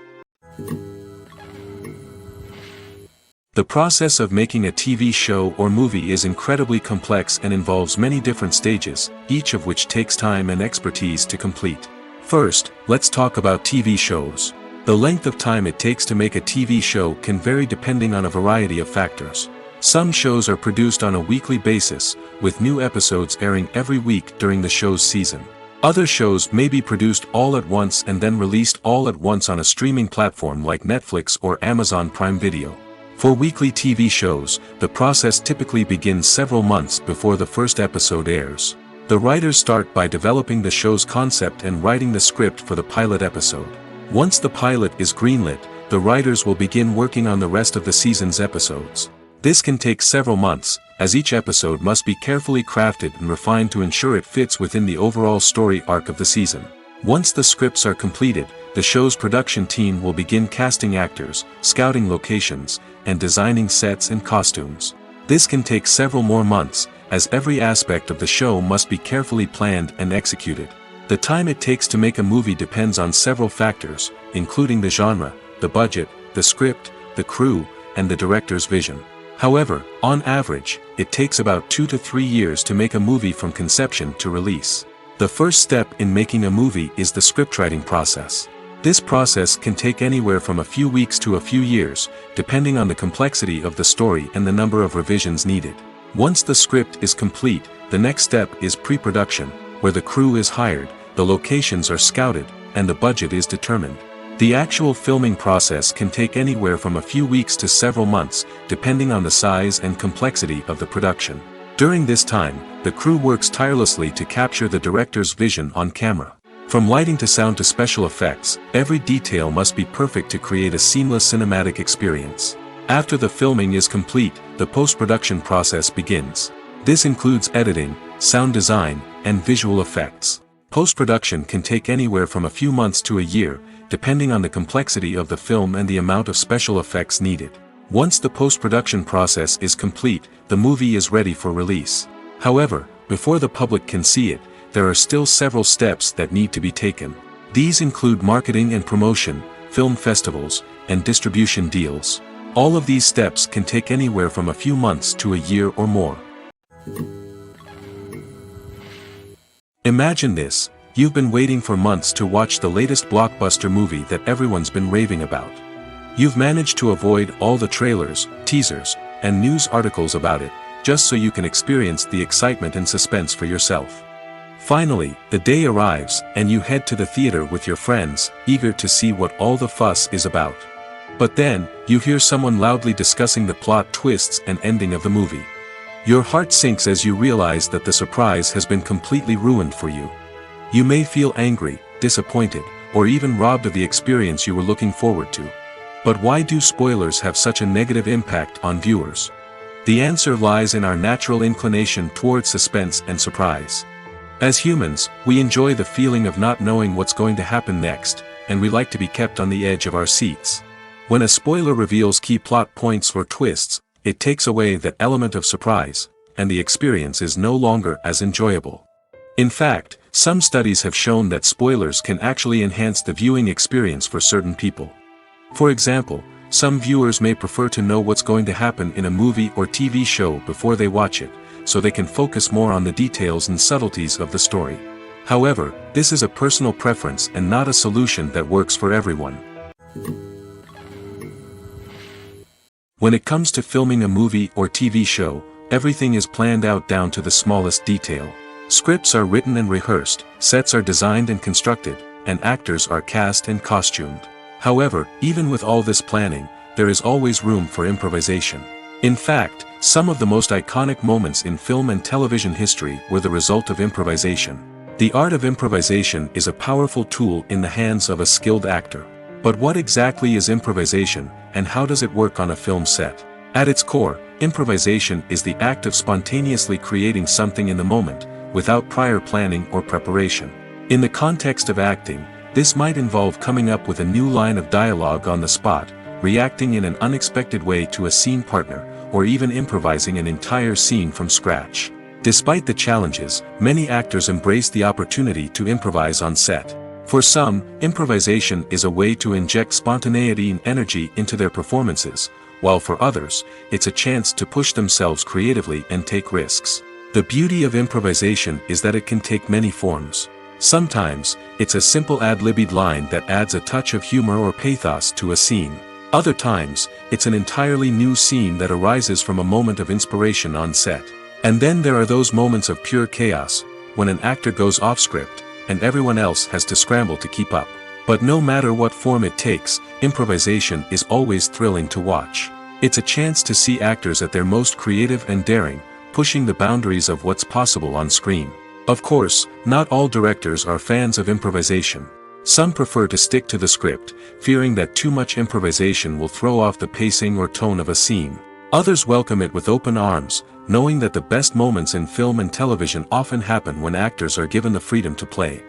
The process of making a TV show or movie is incredibly complex and involves many different stages, each of which takes time and expertise to complete. First, let's talk about TV shows. The length of time it takes to make a TV show can vary depending on a variety of factors. Some shows are produced on a weekly basis, with new episodes airing every week during the show's season. Other shows may be produced all at once and then released all at once on a streaming platform like Netflix or Amazon Prime Video. For weekly TV shows, the process typically begins several months before the first episode airs. The writers start by developing the show's concept and writing the script for the pilot episode. Once the pilot is greenlit, the writers will begin working on the rest of the season's episodes. This can take several months, as each episode must be carefully crafted and refined to ensure it fits within the overall story arc of the season. Once the scripts are completed, the show's production team will begin casting actors, scouting locations, and designing sets and costumes. This can take several more months, as every aspect of the show must be carefully planned and executed. The time it takes to make a movie depends on several factors, including the genre, the budget, the script, the crew, and the director's vision. However, on average, it takes about 2 to 3 years to make a movie from conception to release. The first step in making a movie is the scriptwriting process. This process can take anywhere from a few weeks to a few years, depending on the complexity of the story and the number of revisions needed. Once the script is complete, the next step is pre-production, where the crew is hired, the locations are scouted, and the budget is determined. The actual filming process can take anywhere from a few weeks to several months, depending on the size and complexity of the production. During this time, the crew works tirelessly to capture the director's vision on camera. From lighting to sound to special effects, every detail must be perfect to create a seamless cinematic experience. After the filming is complete, the post-production process begins. This includes editing, sound design, and visual effects. Post-production can take anywhere from a few months to a year, depending on the complexity of the film and the amount of special effects needed. Once the post-production process is complete, the movie is ready for release. However, before the public can see it, there are still several steps that need to be taken. These include marketing and promotion, film festivals, and distribution deals. All of these steps can take anywhere from a few months to a year or more. Imagine this: you've been waiting for months to watch the latest blockbuster movie that everyone's been raving about. You've managed to avoid all the trailers, teasers, and news articles about it, just so you can experience the excitement and suspense for yourself. Finally, the day arrives, and you head to the theater with your friends, eager to see what all the fuss is about. But then, you hear someone loudly discussing the plot twists and ending of the movie. Your heart sinks as you realize that the surprise has been completely ruined for you. You may feel angry, disappointed, or even robbed of the experience you were looking forward to. But why do spoilers have such a negative impact on viewers? The answer lies in our natural inclination toward suspense and surprise. As humans, we enjoy the feeling of not knowing what's going to happen next, and we like to be kept on the edge of our seats. When a spoiler reveals key plot points or twists, it takes away that element of surprise, and the experience is no longer as enjoyable. In fact, some studies have shown that spoilers can actually enhance the viewing experience for certain people. For example, some viewers may prefer to know what's going to happen in a movie or TV show before they watch it, so they can focus more on the details and subtleties of the story. However, this is a personal preference and not a solution that works for everyone. When it comes to filming a movie or TV show, everything is planned out down to the smallest detail. Scripts are written and rehearsed, sets are designed and constructed, and actors are cast and costumed. However, even with all this planning, there is always room for improvisation. In fact, some of the most iconic moments in film and television history were the result of improvisation. The art of improvisation is a powerful tool in the hands of a skilled actor. But what exactly is improvisation, and how does it work on a film set? At its core, improvisation is the act of spontaneously creating something in the moment, without prior planning or preparation. In the context of acting, this might involve coming up with a new line of dialogue on the spot, reacting in an unexpected way to a scene partner, or even improvising an entire scene from scratch. Despite the challenges, many actors embrace the opportunity to improvise on set. For some, improvisation is a way to inject spontaneity and energy into their performances, while for others, it's a chance to push themselves creatively and take risks. The beauty of improvisation is that it can take many forms. Sometimes, it's a simple ad-libbed line that adds a touch of humor or pathos to a scene. Other times, it's an entirely new scene that arises from a moment of inspiration on set. And then there are those moments of pure chaos, when an actor goes off script, and everyone else has to scramble to keep up. But no matter what form it takes, improvisation is always thrilling to watch. It's a chance to see actors at their most creative and daring, pushing the boundaries of what's possible on screen. Of course, not all directors are fans of improvisation. Some prefer to stick to the script, fearing that too much improvisation will throw off the pacing or tone of a scene. Others welcome it with open arms, knowing that the best moments in film and television often happen when actors are given the freedom to play.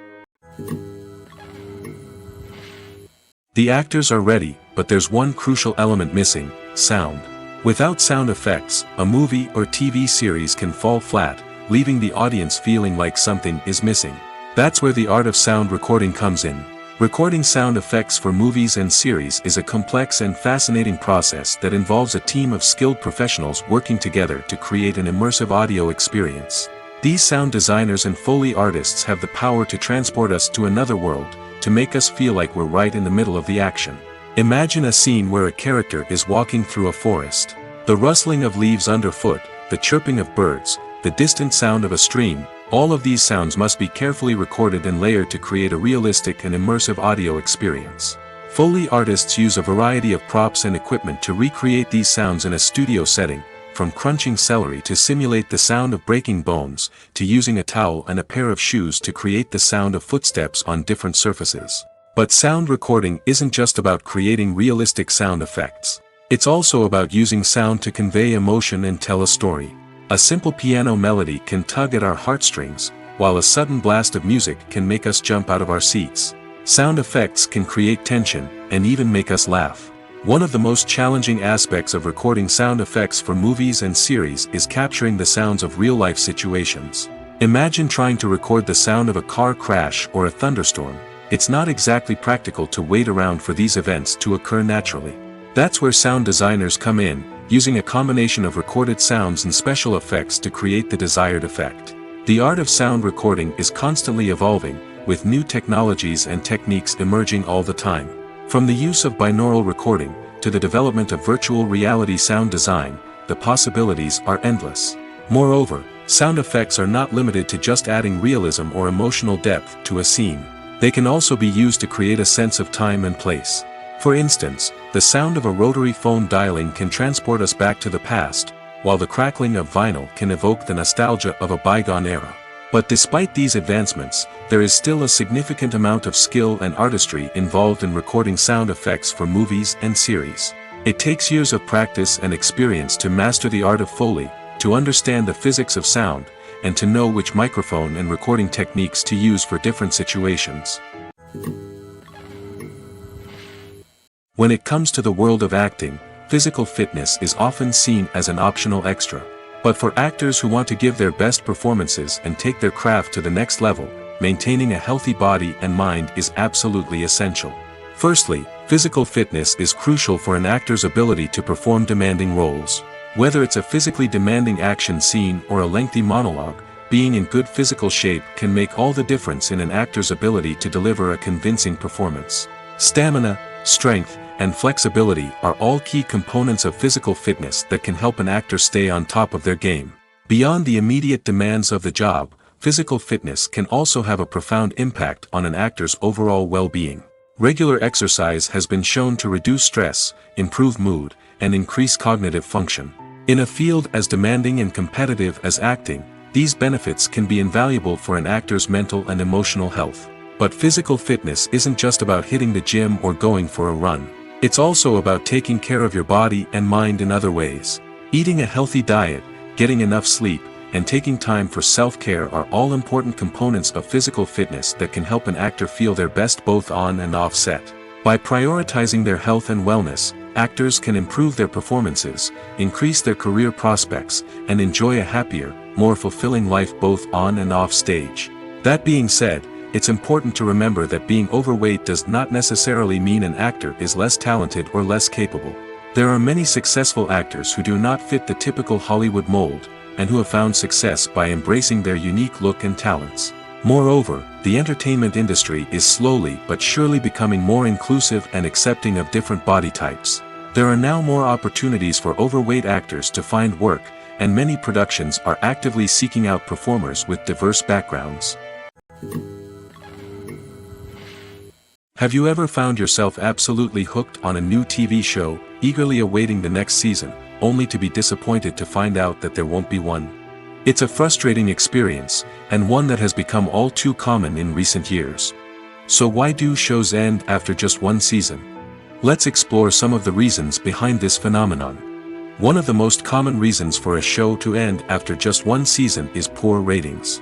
The actors are ready, but there's one crucial element missing: sound. Without sound effects, a movie or TV series can fall flat, leaving the audience feeling like something is missing. That's where the art of sound recording comes in. Recording sound effects for movies and series is a complex and fascinating process that involves a team of skilled professionals working together to create an immersive audio experience. These sound designers and Foley artists have the power to transport us to another world, to make us feel like we're right in the middle of the action. Imagine a scene where a character is walking through a forest. The rustling of leaves underfoot, the chirping of birds, the distant sound of a stream, all of these sounds must be carefully recorded and layered to create a realistic and immersive audio experience. Foley artists use a variety of props and equipment to recreate these sounds in a studio setting, from crunching celery to simulate the sound of breaking bones, to using a towel and a pair of shoes to create the sound of footsteps on different surfaces. But sound recording isn't just about creating realistic sound effects. It's also about using sound to convey emotion and tell a story. A simple piano melody can tug at our heartstrings, while a sudden blast of music can make us jump out of our seats. Sound effects can create tension, and even make us laugh. One of the most challenging aspects of recording sound effects for movies and series is capturing the sounds of real-life situations. Imagine trying to record the sound of a car crash or a thunderstorm. It's not exactly practical to wait around for these events to occur naturally. That's where sound designers come in, using a combination of recorded sounds and special effects to create the desired effect. The art of sound recording is constantly evolving, with new technologies and techniques emerging all the time. From the use of binaural recording, to the development of virtual reality sound design, the possibilities are endless. Moreover, sound effects are not limited to just adding realism or emotional depth to a scene. They can also be used to create a sense of time and place. For instance, the sound of a rotary phone dialing can transport us back to the past, while the crackling of vinyl can evoke the nostalgia of a bygone era. But despite these advancements, there is still a significant amount of skill and artistry involved in recording sound effects for movies and series. It takes years of practice and experience to master the art of Foley, to understand the physics of sound, and to know which microphone and recording techniques to use for different situations. When it comes to the world of acting, physical fitness is often seen as an optional extra. But for actors who want to give their best performances and take their craft to the next level, maintaining a healthy body and mind is absolutely essential. Firstly, physical fitness is crucial for an actor's ability to perform demanding roles. Whether it's a physically demanding action scene or a lengthy monologue, being in good physical shape can make all the difference in an actor's ability to deliver a convincing performance. Stamina, strength, and flexibility are all key components of physical fitness that can help an actor stay on top of their game. Beyond the immediate demands of the job, physical fitness can also have a profound impact on an actor's overall well-being. Regular exercise has been shown to reduce stress, improve mood, and increase cognitive function. In a field as demanding and competitive as acting, these benefits can be invaluable for an actor's mental and emotional health. But physical fitness isn't just about hitting the gym or going for a run. It's also about taking care of your body and mind in other ways. Eating a healthy diet, getting enough sleep, and taking time for self-care are all important components of physical fitness that can help an actor feel their best both on and off set. By prioritizing their health and wellness, actors can improve their performances, increase their career prospects, and enjoy a happier, more fulfilling life both on and off stage. That being said, it's important to remember that being overweight does not necessarily mean an actor is less talented or less capable. There are many successful actors who do not fit the typical Hollywood mold, and who have found success by embracing their unique look and talents. Moreover, the entertainment industry is slowly but surely becoming more inclusive and accepting of different body types. There are now more opportunities for overweight actors to find work, and many productions are actively seeking out performers with diverse backgrounds. Have you ever found yourself absolutely hooked on a new TV show, eagerly awaiting the next season, only to be disappointed to find out that there won't be one? It's a frustrating experience, and one that has become all too common in recent years. So why do shows end after just one season? Let's explore some of the reasons behind this phenomenon. One of the most common reasons for a show to end after just one season is poor ratings.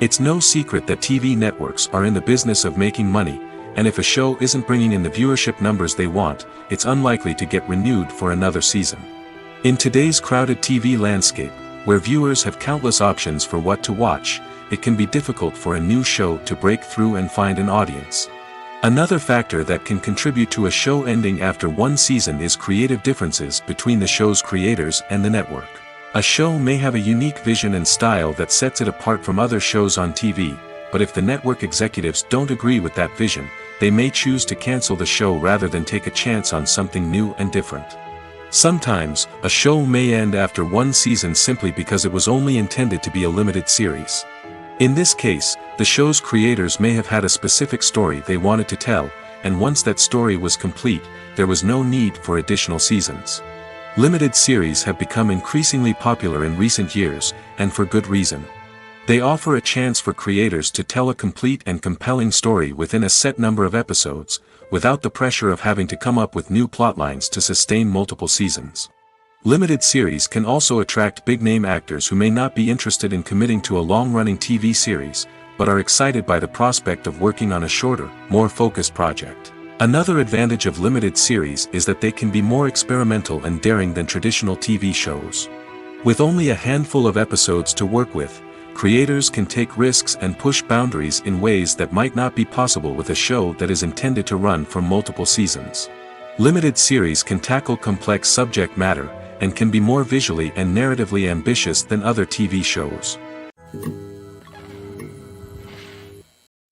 It's no secret that TV networks are in the business of making money, and if a show isn't bringing in the viewership numbers they want, it's unlikely to get renewed for another season. In today's crowded TV landscape, where viewers have countless options for what to watch, it can be difficult for a new show to break through and find an audience. Another factor that can contribute to a show ending after one season is creative differences between the show's creators and the network. A show may have a unique vision and style that sets it apart from other shows on TV, but if the network executives don't agree with that vision, they may choose to cancel the show rather than take a chance on something new and different. Sometimes, a show may end after one season simply because it was only intended to be a limited series. In this case, the show's creators may have had a specific story they wanted to tell, and once that story was complete, there was no need for additional seasons. Limited series have become increasingly popular in recent years, and for good reason. They offer a chance for creators to tell a complete and compelling story within a set number of episodes, without the pressure of having to come up with new plotlines to sustain multiple seasons. Limited series can also attract big-name actors who may not be interested in committing to a long-running TV series, but are excited by the prospect of working on a shorter, more focused project. Another advantage of limited series is that they can be more experimental and daring than traditional TV shows. With only a handful of episodes to work with, creators can take risks and push boundaries in ways that might not be possible with a show that is intended to run for multiple seasons. Limited series can tackle complex subject matter, and can be more visually and narratively ambitious than other TV shows.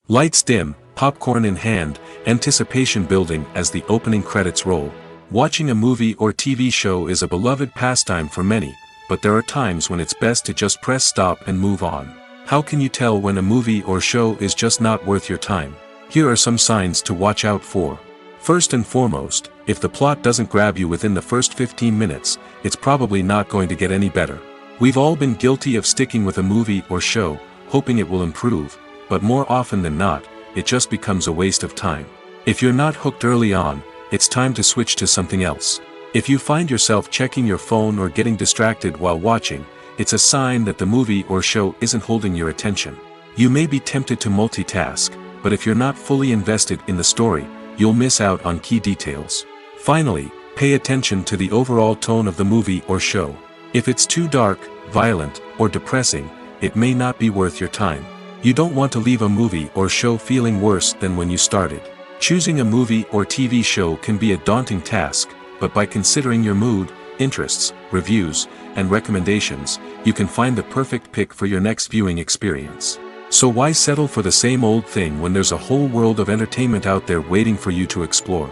Lights dim, popcorn in hand, anticipation building as the opening credits roll. Watching a movie or TV show is a beloved pastime for many, but there are times when it's best to just press stop and move on. How can you tell when a movie or show is just not worth your time? Here are some signs to watch out for. First and foremost, if the plot doesn't grab you within the first 15 minutes, it's probably not going to get any better. We've all been guilty of sticking with a movie or show, hoping it will improve, but more often than not, it just becomes a waste of time. If you're not hooked early on, it's time to switch to something else. If you find yourself checking your phone or getting distracted while watching, it's a sign that the movie or show isn't holding your attention. You may be tempted to multitask, but if you're not fully invested in the story, you'll miss out on key details. Finally, pay attention to the overall tone of the movie or show. If it's too dark, violent, or depressing, it may not be worth your time. You don't want to leave a movie or show feeling worse than when you started. Choosing a movie or TV show can be a daunting task, but by considering your mood, interests, reviews, and recommendations, you can find the perfect pick for your next viewing experience. So why settle for the same old thing when there's a whole world of entertainment out there waiting for you to explore?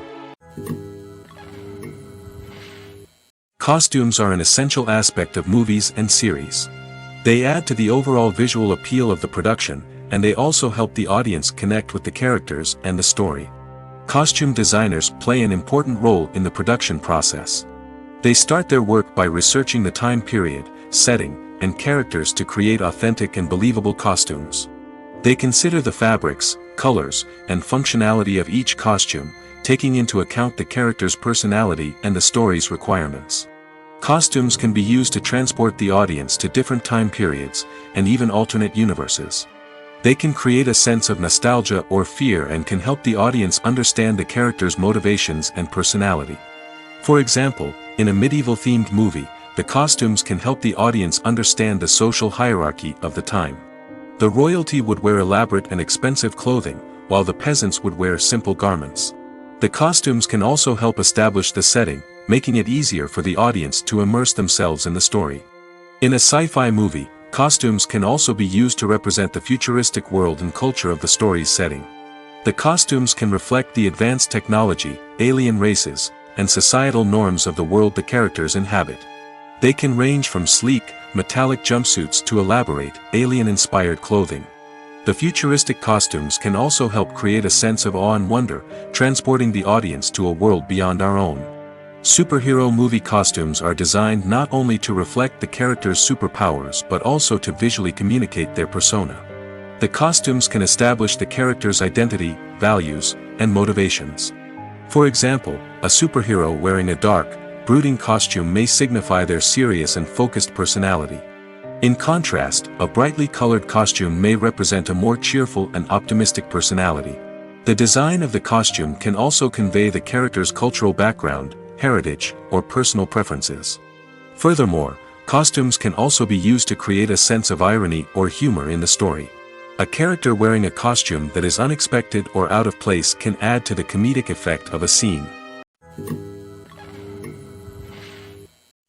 Costumes are an essential aspect of movies and series. They add to the overall visual appeal of the production, and they also help the audience connect with the characters and the story. Costume designers play an important role in the production process. They start their work by researching the time period, setting, and characters to create authentic and believable costumes. They consider the fabrics, colors, and functionality of each costume, taking into account the character's personality and the story's requirements. Costumes can be used to transport the audience to different time periods, and even alternate universes. They can create a sense of nostalgia or fear and can help the audience understand the character's motivations and personality. For example, in a medieval-themed movie, the costumes can help the audience understand the social hierarchy of the time. The royalty would wear elaborate and expensive clothing, while the peasants would wear simple garments. The costumes can also help establish the setting, making it easier for the audience to immerse themselves in the story. In a sci-fi movie, costumes can also be used to represent the futuristic world and culture of the story's setting. The costumes can reflect the advanced technology, alien races, and societal norms of the world the characters inhabit. They can range from sleek, metallic jumpsuits to elaborate, alien-inspired clothing. The futuristic costumes can also help create a sense of awe and wonder, transporting the audience to a world beyond our own. Superhero movie costumes are designed not only to reflect the character's superpowers but also to visually communicate their persona. The costumes can establish the character's identity, values, and motivations. For example, a superhero wearing a dark, brooding costume may signify their serious and focused personality. In contrast, a brightly colored costume may represent a more cheerful and optimistic personality. The design of the costume can also convey the character's cultural background, heritage, or personal preferences. Furthermore, costumes can also be used to create a sense of irony or humor in the story. A character wearing a costume that is unexpected or out of place can add to the comedic effect of a scene.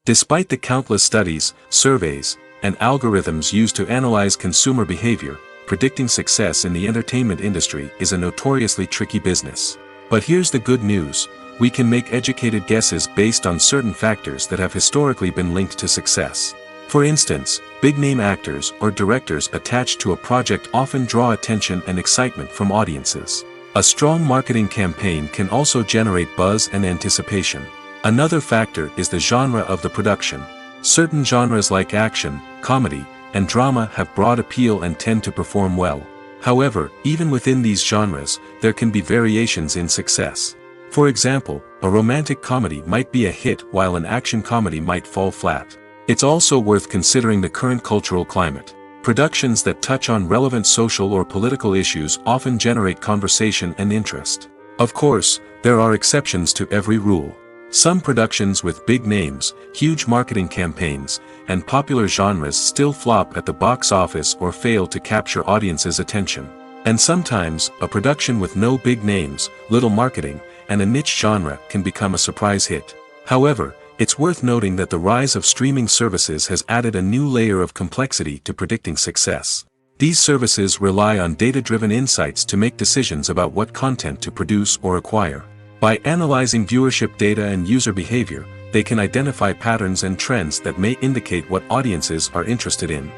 Despite the countless studies, surveys, and algorithms used to analyze consumer behavior, predicting success in the entertainment industry is a notoriously tricky business. But here's the good news: we can make educated guesses based on certain factors that have historically been linked to success. For instance, big-name actors or directors attached to a project often draw attention and excitement from audiences. A strong marketing campaign can also generate buzz and anticipation. Another factor is the genre of the production. Certain genres like action, comedy, and drama have broad appeal and tend to perform well. However, even within these genres, there can be variations in success. For example, a romantic comedy might be a hit while an action comedy might fall flat. It's also worth considering the current cultural climate. Productions that touch on relevant social or political issues often generate conversation and interest. Of course, there are exceptions to every rule. Some productions with big names, huge marketing campaigns, and popular genres still flop at the box office or fail to capture audiences' attention. And sometimes, a production with no big names, little marketing, and a niche genre can become a surprise hit. However, it's worth noting that the rise of streaming services has added a new layer of complexity to predicting success. These services rely on data-driven insights to make decisions about what content to produce or acquire. By analyzing viewership data and user behavior, they can identify patterns and trends that may indicate what audiences are interested in.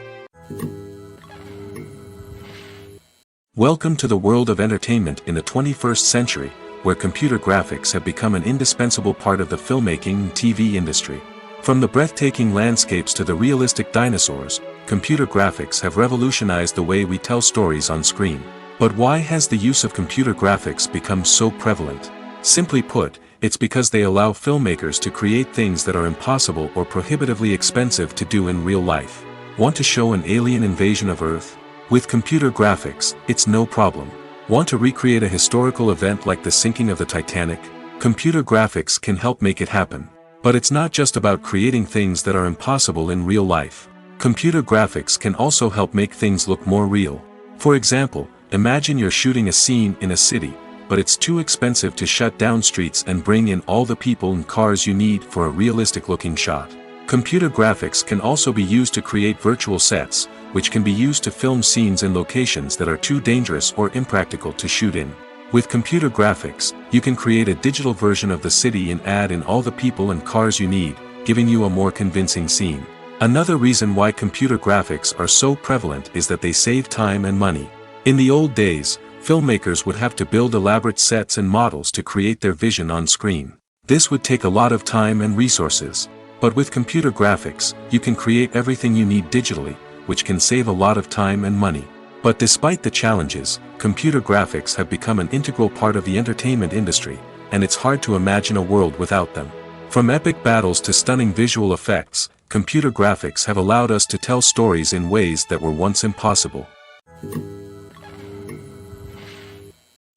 Welcome to the world of entertainment in the 21st century, where computer graphics have become an indispensable part of the filmmaking and TV industry. From the breathtaking landscapes to the realistic dinosaurs, computer graphics have revolutionized the way we tell stories on screen. But why has the use of computer graphics become so prevalent? Simply put, it's because they allow filmmakers to create things that are impossible or prohibitively expensive to do in real life. Want to show an alien invasion of Earth? With computer graphics, it's no problem. Want to recreate a historical event like the sinking of the Titanic? Computer graphics can help make it happen. But it's not just about creating things that are impossible in real life. Computer graphics can also help make things look more real. For example, imagine you're shooting a scene in a city, but it's too expensive to shut down streets and bring in all the people and cars you need for a realistic-looking shot. Computer graphics can also be used to create virtual sets, which can be used to film scenes in locations that are too dangerous or impractical to shoot in. With computer graphics, you can create a digital version of the city and add in all the people and cars you need, giving you a more convincing scene. Another reason why computer graphics are so prevalent is that they save time and money. In the old days, filmmakers would have to build elaborate sets and models to create their vision on screen. This would take a lot of time and resources. But with computer graphics, you can create everything you need digitally, which can save a lot of time and money. But despite the challenges, computer graphics have become an integral part of the entertainment industry, and it's hard to imagine a world without them. From epic battles to stunning visual effects, computer graphics have allowed us to tell stories in ways that were once impossible.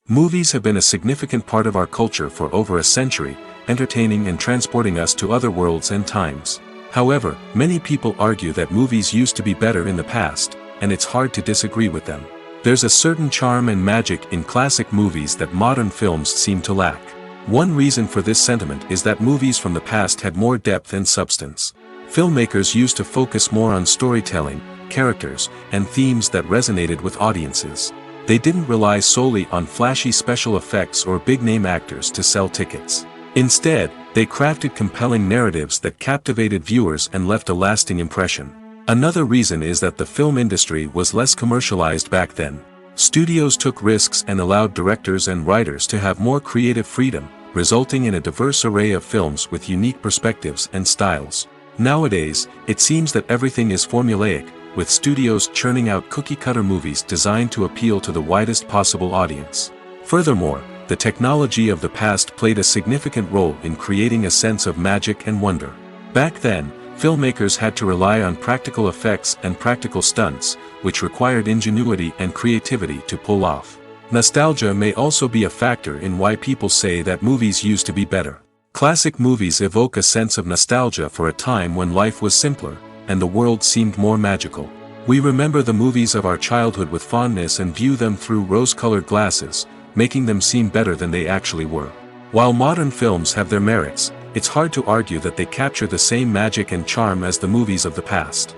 Movies have been a significant part of our culture for over a century, entertaining and transporting us to other worlds and times. However, many people argue that movies used to be better in the past, and it's hard to disagree with them. There's a certain charm and magic in classic movies that modern films seem to lack. One reason for this sentiment is that movies from the past had more depth and substance. Filmmakers used to focus more on storytelling, characters, and themes that resonated with audiences. They didn't rely solely on flashy special effects or big-name actors to sell tickets. Instead, they crafted compelling narratives that captivated viewers and left a lasting impression. Another reason is that the film industry was less commercialized back then. Studios took risks and allowed directors and writers to have more creative freedom, resulting in a diverse array of films with unique perspectives and styles. Nowadays, it seems that everything is formulaic, with studios churning out cookie-cutter movies designed to appeal to the widest possible audience. Furthermore, the technology of the past played a significant role in creating a sense of magic and wonder. Back then, filmmakers had to rely on practical effects and practical stunts, which required ingenuity and creativity to pull off. Nostalgia may also be a factor in why people say that movies used to be better. Classic movies evoke a sense of nostalgia for a time when life was simpler, and the world seemed more magical. We remember the movies of our childhood with fondness and view them through rose-colored glasses, making them seem better than they actually were. While modern films have their merits, it's hard to argue that they capture the same magic and charm as the movies of the past.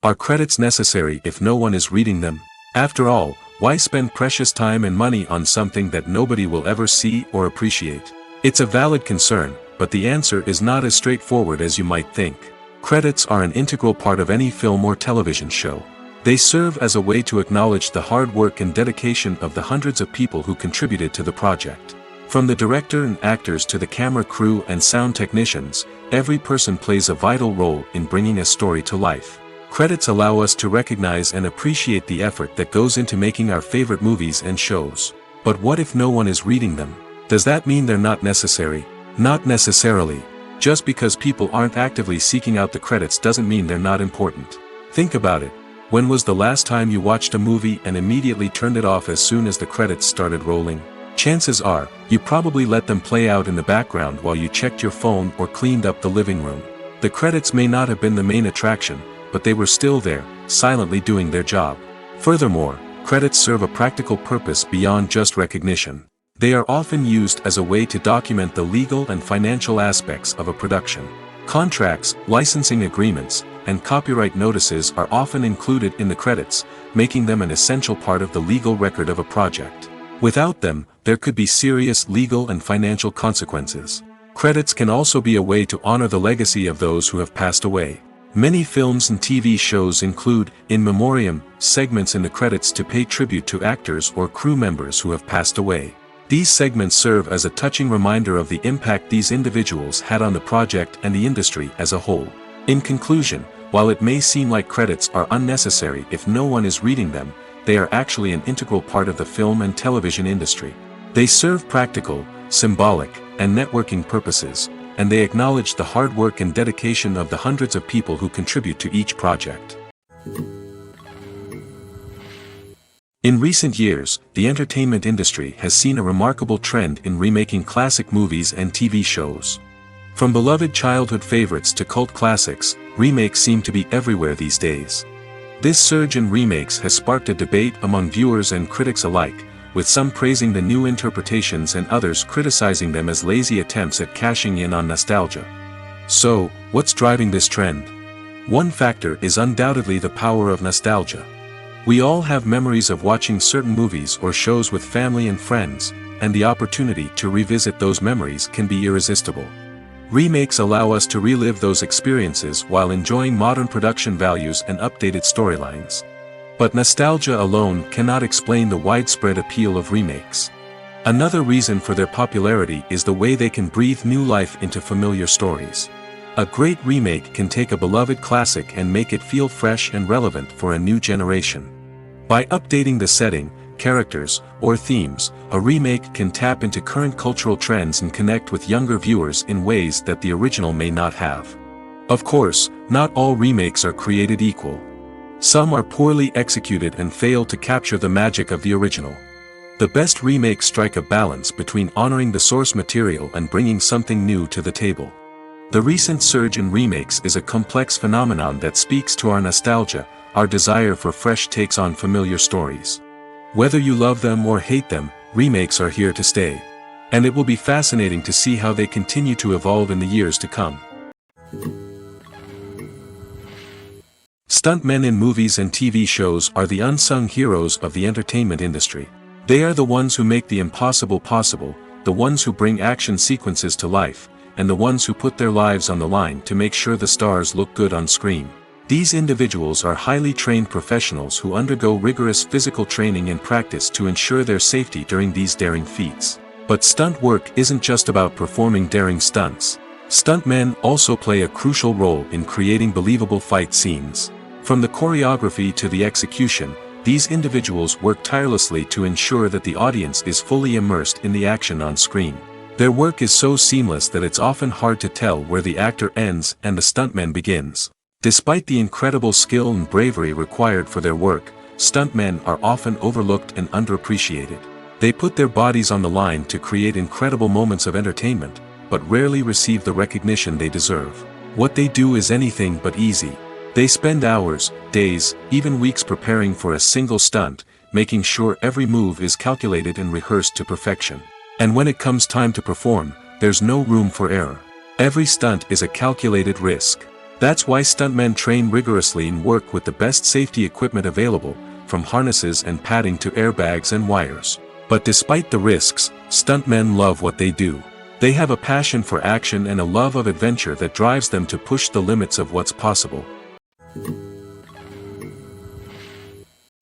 Are credits necessary if no one is reading them? After all, why spend precious time and money on something that nobody will ever see or appreciate? It's a valid concern, but the answer is not as straightforward as you might think. Credits are an integral part of any film or television show. They serve as a way to acknowledge the hard work and dedication of the hundreds of people who contributed to the project. From the director and actors to the camera crew and sound technicians, every person plays a vital role in bringing a story to life. Credits allow us to recognize and appreciate the effort that goes into making our favorite movies and shows. But what if no one is reading them? Does that mean they're not necessary? Not necessarily. Just because people aren't actively seeking out the credits doesn't mean they're not important. Think about it. When was the last time you watched a movie and immediately turned it off as soon as the credits started rolling? Chances are, you probably let them play out in the background while you checked your phone or cleaned up the living room. The credits may not have been the main attraction, but they were still there, silently doing their job. Furthermore, credits serve a practical purpose beyond just recognition. They are often used as a way to document the legal and financial aspects of a production. Contracts, licensing agreements, and copyright notices are often included in the credits, making them an essential part of the legal record of a project. Without them, there could be serious legal and financial consequences. Credits can also be a way to honor the legacy of those who have passed away. Many films and TV shows include, in memoriam, segments in the credits to pay tribute to actors or crew members who have passed away. These segments serve as a touching reminder of the impact these individuals had on the project and the industry as a whole. In conclusion, while it may seem like credits are unnecessary if no one is reading them, they are actually an integral part of the film and television industry. They serve practical, symbolic, and networking purposes, and they acknowledge the hard work and dedication of the hundreds of people who contribute to each project. In recent years, the entertainment industry has seen a remarkable trend in remaking classic movies and TV shows. From beloved childhood favorites to cult classics, remakes seem to be everywhere these days. This surge in remakes has sparked a debate among viewers and critics alike, with some praising the new interpretations and others criticizing them as lazy attempts at cashing in on nostalgia. So, what's driving this trend? One factor is undoubtedly the power of nostalgia. We all have memories of watching certain movies or shows with family and friends, and the opportunity to revisit those memories can be irresistible. Remakes allow us to relive those experiences while enjoying modern production values and updated storylines. But nostalgia alone cannot explain the widespread appeal of remakes. Another reason for their popularity is the way they can breathe new life into familiar stories. A great remake can take a beloved classic and make it feel fresh and relevant for a new generation. By updating the setting, characters, or themes, a remake can tap into current cultural trends and connect with younger viewers in ways that the original may not have. Of course, not all remakes are created equal. Some are poorly executed and fail to capture the magic of the original. The best remakes strike a balance between honoring the source material and bringing something new to the table. The recent surge in remakes is a complex phenomenon that speaks to our nostalgia, our desire for fresh takes on familiar stories. Whether you love them or hate them, remakes are here to stay. And it will be fascinating to see how they continue to evolve in the years to come. Stuntmen in movies and TV shows are the unsung heroes of the entertainment industry. They are the ones who make the impossible possible, the ones who bring action sequences to life, and the ones who put their lives on the line to make sure the stars look good on screen. These individuals are highly trained professionals who undergo rigorous physical training and practice to ensure their safety during these daring feats. But stunt work isn't just about performing daring stunts. Stuntmen also play a crucial role in creating believable fight scenes. From the choreography to the execution, these individuals work tirelessly to ensure that the audience is fully immersed in the action on screen. Their work is so seamless that it's often hard to tell where the actor ends and the stuntman begins. Despite the incredible skill and bravery required for their work, stuntmen are often overlooked and underappreciated. They put their bodies on the line to create incredible moments of entertainment, but rarely receive the recognition they deserve. What they do is anything but easy. They spend hours, days, even weeks preparing for a single stunt, making sure every move is calculated and rehearsed to perfection. And when it comes time to perform, there's no room for error. Every stunt is a calculated risk. That's why stuntmen train rigorously and work with the best safety equipment available, from harnesses and padding to airbags and wires. But despite the risks, stuntmen love what they do. They have a passion for action and a love of adventure that drives them to push the limits of what's possible.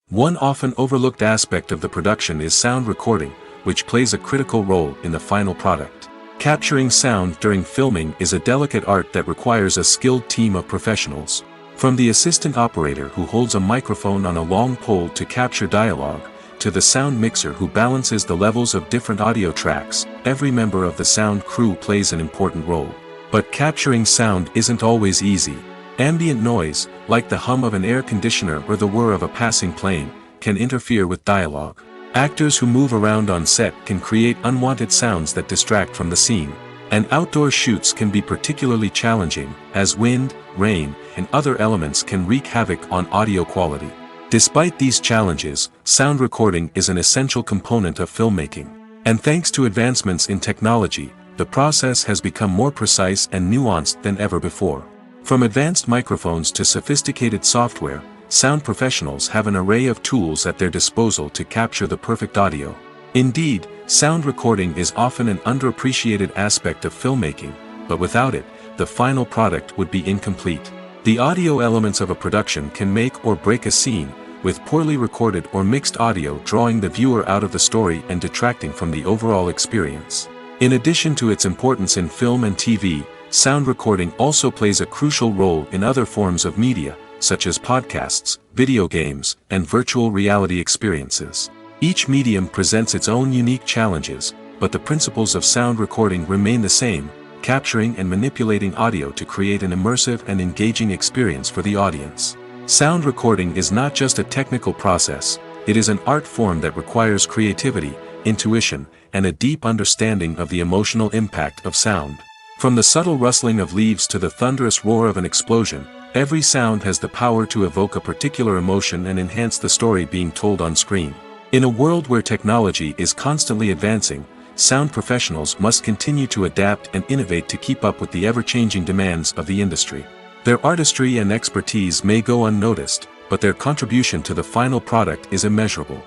One often overlooked aspect of the production is sound recording, which plays a critical role in the final product. Capturing sound during filming is a delicate art that requires a skilled team of professionals. From the assistant operator who holds a microphone on a long pole to capture dialogue, to the sound mixer who balances the levels of different audio tracks, every member of the sound crew plays an important role. But capturing sound isn't always easy. Ambient noise, like the hum of an air conditioner or the whir of a passing plane, can interfere with dialogue. Actors who move around on set can create unwanted sounds that distract from the scene. And outdoor shoots can be particularly challenging, as wind, rain, and other elements can wreak havoc on audio quality. Despite these challenges, sound recording is an essential component of filmmaking. And thanks to advancements in technology, the process has become more precise and nuanced than ever before. From advanced microphones to sophisticated software, sound professionals have an array of tools at their disposal to capture the perfect audio. Indeed, sound recording is often an underappreciated aspect of filmmaking, but without it, the final product would be incomplete. The audio elements of a production can make or break a scene, with poorly recorded or mixed audio drawing the viewer out of the story and detracting from the overall experience. In addition to its importance in film and TV, sound recording also plays a crucial role in other forms of media, such as podcasts, video games, and virtual reality experiences. Each medium presents its own unique challenges, but the principles of sound recording remain the same, capturing and manipulating audio to create an immersive and engaging experience for the audience. Sound recording is not just a technical process, it is an art form that requires creativity, intuition, and a deep understanding of the emotional impact of sound. From the subtle rustling of leaves to the thunderous roar of an explosion, every sound has the power to evoke a particular emotion and enhance the story being told on screen. In a world where technology is constantly advancing, sound professionals must continue to adapt and innovate to keep up with the ever-changing demands of the industry. Their artistry and expertise may go unnoticed, but their contribution to the final product is immeasurable.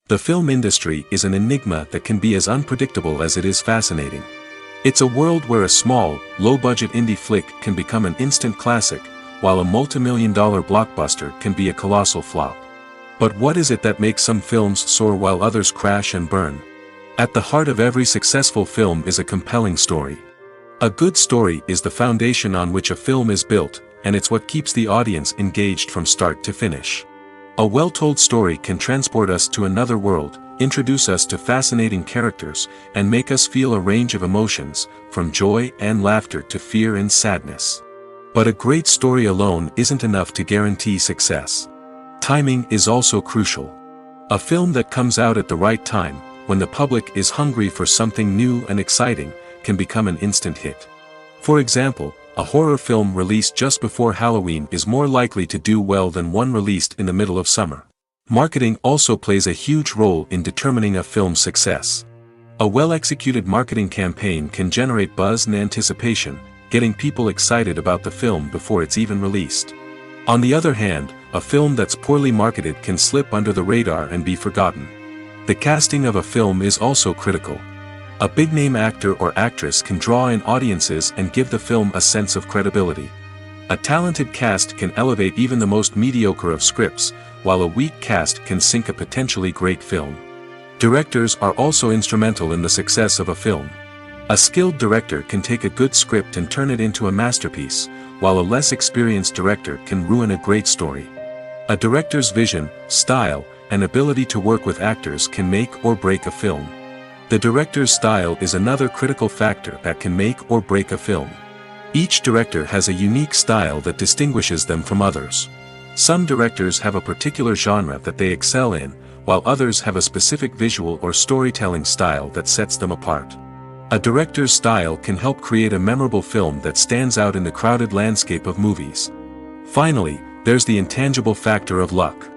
The film industry is an enigma that can be as unpredictable as it is fascinating. It's a world where a small, low-budget indie flick can become an instant classic, while a multi-million-dollar blockbuster can be a colossal flop. But what is it that makes some films soar while others crash and burn? At the heart of every successful film is a compelling story. A good story is the foundation on which a film is built, and it's what keeps the audience engaged from start to finish. A well-told story can transport us to another world, introduce us to fascinating characters, and make us feel a range of emotions, from joy and laughter to fear and sadness. But a great story alone isn't enough to guarantee success. Timing is also crucial. A film that comes out at the right time, when the public is hungry for something new and exciting, can become an instant hit. For example, a horror film released just before Halloween is more likely to do well than one released in the middle of summer. Marketing also plays a huge role in determining a film's success. A well-executed marketing campaign can generate buzz and anticipation, getting people excited about the film before it's even released. On the other hand, a film that's poorly marketed can slip under the radar and be forgotten. The casting of a film is also critical. A big-name actor or actress can draw in audiences and give the film a sense of credibility. A talented cast can elevate even the most mediocre of scripts, while a weak cast can sink a potentially great film. Directors are also instrumental in the success of a film. A skilled director can take a good script and turn it into a masterpiece, while a less experienced director can ruin a great story. A director's vision, style, and ability to work with actors can make or break a film. The director's style is another critical factor that can make or break a film. Each director has a unique style that distinguishes them from others. Some directors have a particular genre that they excel in, while others have a specific visual or storytelling style that sets them apart. A director's style can help create a memorable film that stands out in the crowded landscape of movies. Finally, there's the intangible factor of luck.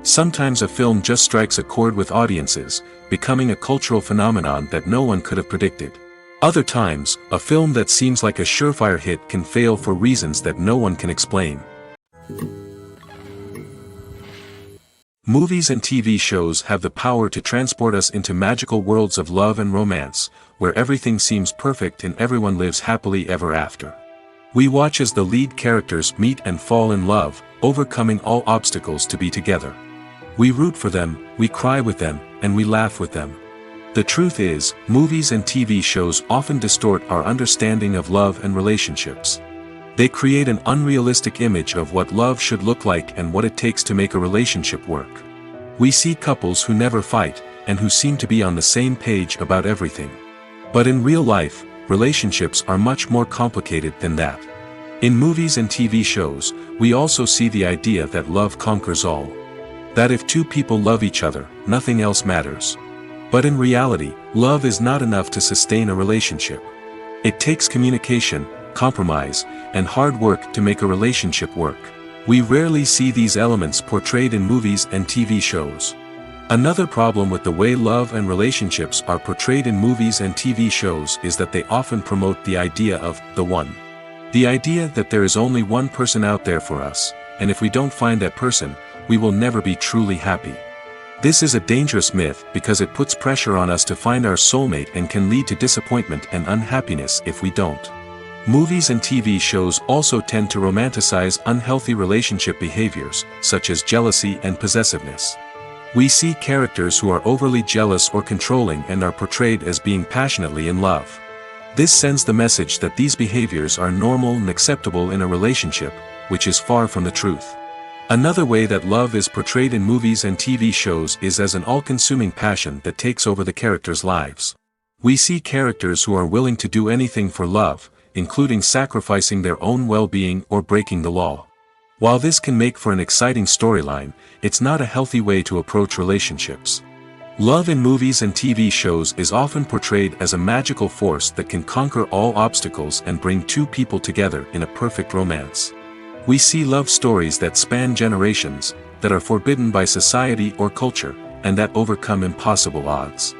Sometimes a film just strikes a chord with audiences, becoming a cultural phenomenon that no one could have predicted. Other times, a film that seems like a surefire hit can fail for reasons that no one can explain. Movies and TV shows have the power to transport us into magical worlds of love and romance, where everything seems perfect and everyone lives happily ever after. We watch as the lead characters meet and fall in love, overcoming all obstacles to be together. We root for them, we cry with them, and we laugh with them. The truth is, movies and TV shows often distort our understanding of love and relationships. They create an unrealistic image of what love should look like and what it takes to make a relationship work. We see couples who never fight, and who seem to be on the same page about everything. But in real life, relationships are much more complicated than that. In movies and TV shows, we also see the idea that love conquers all. That if two people love each other, nothing else matters. But in reality, love is not enough to sustain a relationship. It takes communication, compromise, and hard work to make a relationship work. We rarely see these elements portrayed in movies and TV shows. Another problem with the way love and relationships are portrayed in movies and TV shows is that they often promote the idea of the one. The idea that there is only one person out there for us, and if we don't find that person, we will never be truly happy. This is a dangerous myth because it puts pressure on us to find our soulmate and can lead to disappointment and unhappiness if we don't. Movies and TV shows also tend to romanticize unhealthy relationship behaviors, such as jealousy and possessiveness. We see characters who are overly jealous or controlling and are portrayed as being passionately in love. This sends the message that these behaviors are normal and acceptable in a relationship, which is far from the truth. Another way that love is portrayed in movies and TV shows is as an all-consuming passion that takes over the characters' lives. We see characters who are willing to do anything for love, including sacrificing their own well-being or breaking the law. While this can make for an exciting storyline, it's not a healthy way to approach relationships. Love in movies and TV shows is often portrayed as a magical force that can conquer all obstacles and bring two people together in a perfect romance. We see love stories that span generations, that are forbidden by society or culture, and that overcome impossible odds.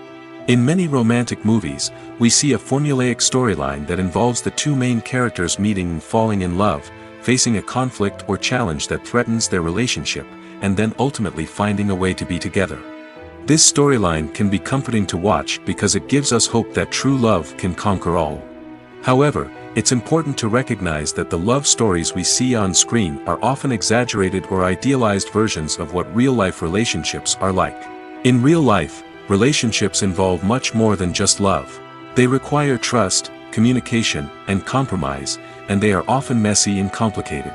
In many romantic movies, we see a formulaic storyline that involves the two main characters meeting and falling in love, facing a conflict or challenge that threatens their relationship, and then ultimately finding a way to be together. This storyline can be comforting to watch because it gives us hope that true love can conquer all. However, it's important to recognize that the love stories we see on screen are often exaggerated or idealized versions of what real-life relationships are like. In real life, relationships involve much more than just love. They require trust, communication, and compromise, and they are often messy and complicated.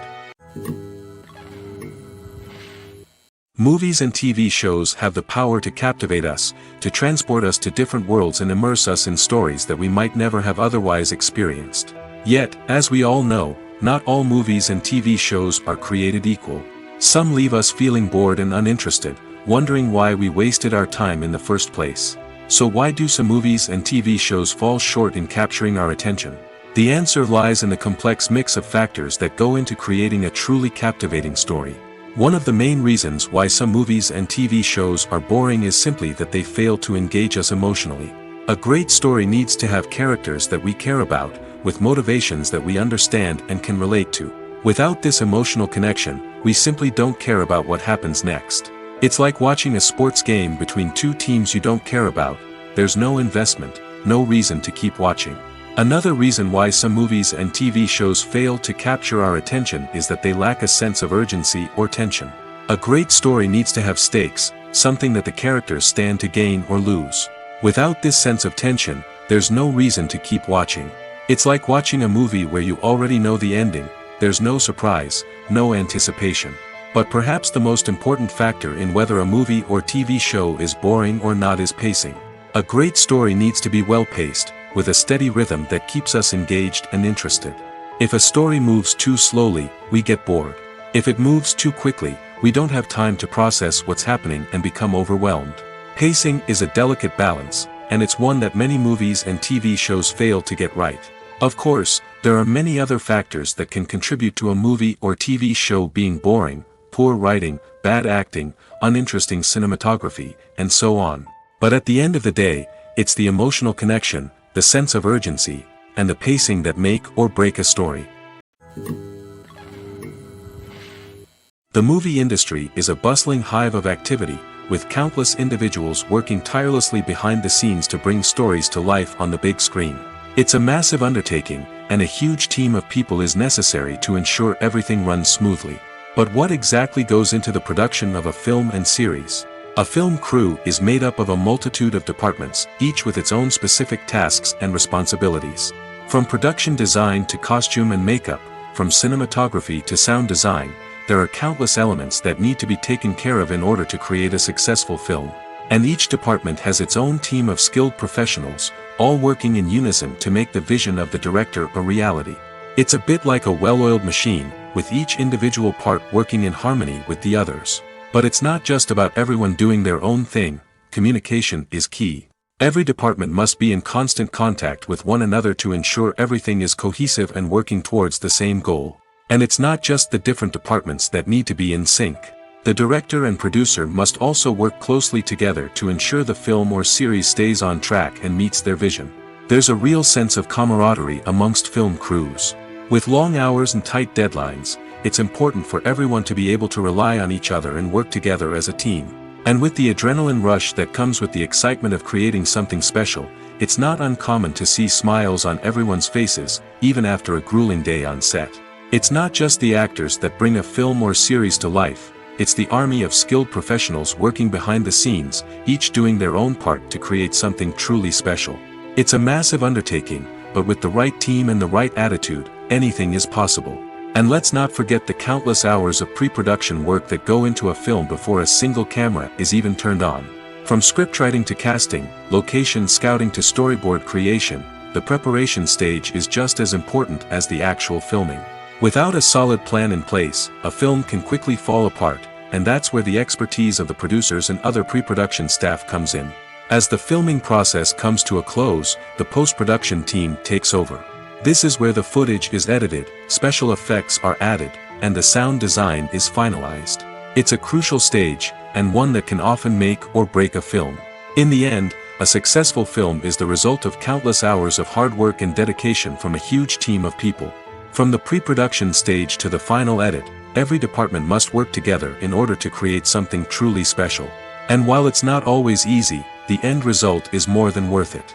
Movies and TV shows have the power to captivate us, to transport us to different worlds and immerse us in stories that we might never have otherwise experienced. Yet, as we all know, not all movies and TV shows are created equal. Some leave us feeling bored and uninterested, wondering why we wasted our time in the first place. So why do some movies and TV shows fall short in capturing our attention? The answer lies in the complex mix of factors that go into creating a truly captivating story. One of the main reasons why some movies and TV shows are boring is simply that they fail to engage us emotionally. A great story needs to have characters that we care about, with motivations that we understand and can relate to. Without this emotional connection, we simply don't care about what happens next. It's like watching a sports game between two teams you don't care about. There's no investment, no reason to keep watching. Another reason why some movies and TV shows fail to capture our attention is that they lack a sense of urgency or tension. A great story needs to have stakes, something that the characters stand to gain or lose. Without this sense of tension, there's no reason to keep watching. It's like watching a movie where you already know the ending. There's no surprise, no anticipation. But perhaps the most important factor in whether a movie or TV show is boring or not is pacing. A great story needs to be well-paced, with a steady rhythm that keeps us engaged and interested. If a story moves too slowly, we get bored. If it moves too quickly, we don't have time to process what's happening and become overwhelmed. Pacing is a delicate balance, and it's one that many movies and TV shows fail to get right. Of course, there are many other factors that can contribute to a movie or TV show being boring: poor writing, bad acting, uninteresting cinematography, and so on. But at the end of the day, it's the emotional connection, the sense of urgency, and the pacing that make or break a story. The movie industry is a bustling hive of activity, with countless individuals working tirelessly behind the scenes to bring stories to life on the big screen. It's a massive undertaking, and a huge team of people is necessary to ensure everything runs smoothly. But what exactly goes into the production of a film and series? A film crew is made up of a multitude of departments, each with its own specific tasks and responsibilities. From production design to costume and makeup, from cinematography to sound design, there are countless elements that need to be taken care of in order to create a successful film. And each department has its own team of skilled professionals, all working in unison to make the vision of the director a reality. It's a bit like a well-oiled machine, with each individual part working in harmony with the others. But it's not just about everyone doing their own thing. Communication is key. Every department must be in constant contact with one another to ensure everything is cohesive and working towards the same goal. And it's not just the different departments that need to be in sync. The director and producer must also work closely together to ensure the film or series stays on track and meets their vision. There's a real sense of camaraderie amongst film crews. With long hours and tight deadlines, it's important for everyone to be able to rely on each other and work together as a team. And with the adrenaline rush that comes with the excitement of creating something special, it's not uncommon to see smiles on everyone's faces, even after a grueling day on set. It's not just the actors that bring a film or series to life, it's the army of skilled professionals working behind the scenes, each doing their own part to create something truly special. It's a massive undertaking, but with the right team and the right attitude, anything is possible. And let's not forget the countless hours of pre-production work that go into a film before a single camera is even turned on. From scriptwriting to casting, location scouting to storyboard creation, the preparation stage is just as important as the actual filming. Without a solid plan in place, a film can quickly fall apart, and that's where the expertise of the producers and other pre-production staff comes in. As the filming process comes to a close, the post-production team takes over. This is where the footage is edited, special effects are added, and the sound design is finalized. It's a crucial stage, and one that can often make or break a film. In the end, a successful film is the result of countless hours of hard work and dedication from a huge team of people. From the pre-production stage to the final edit, every department must work together in order to create something truly special. And while it's not always easy, the end result is more than worth it.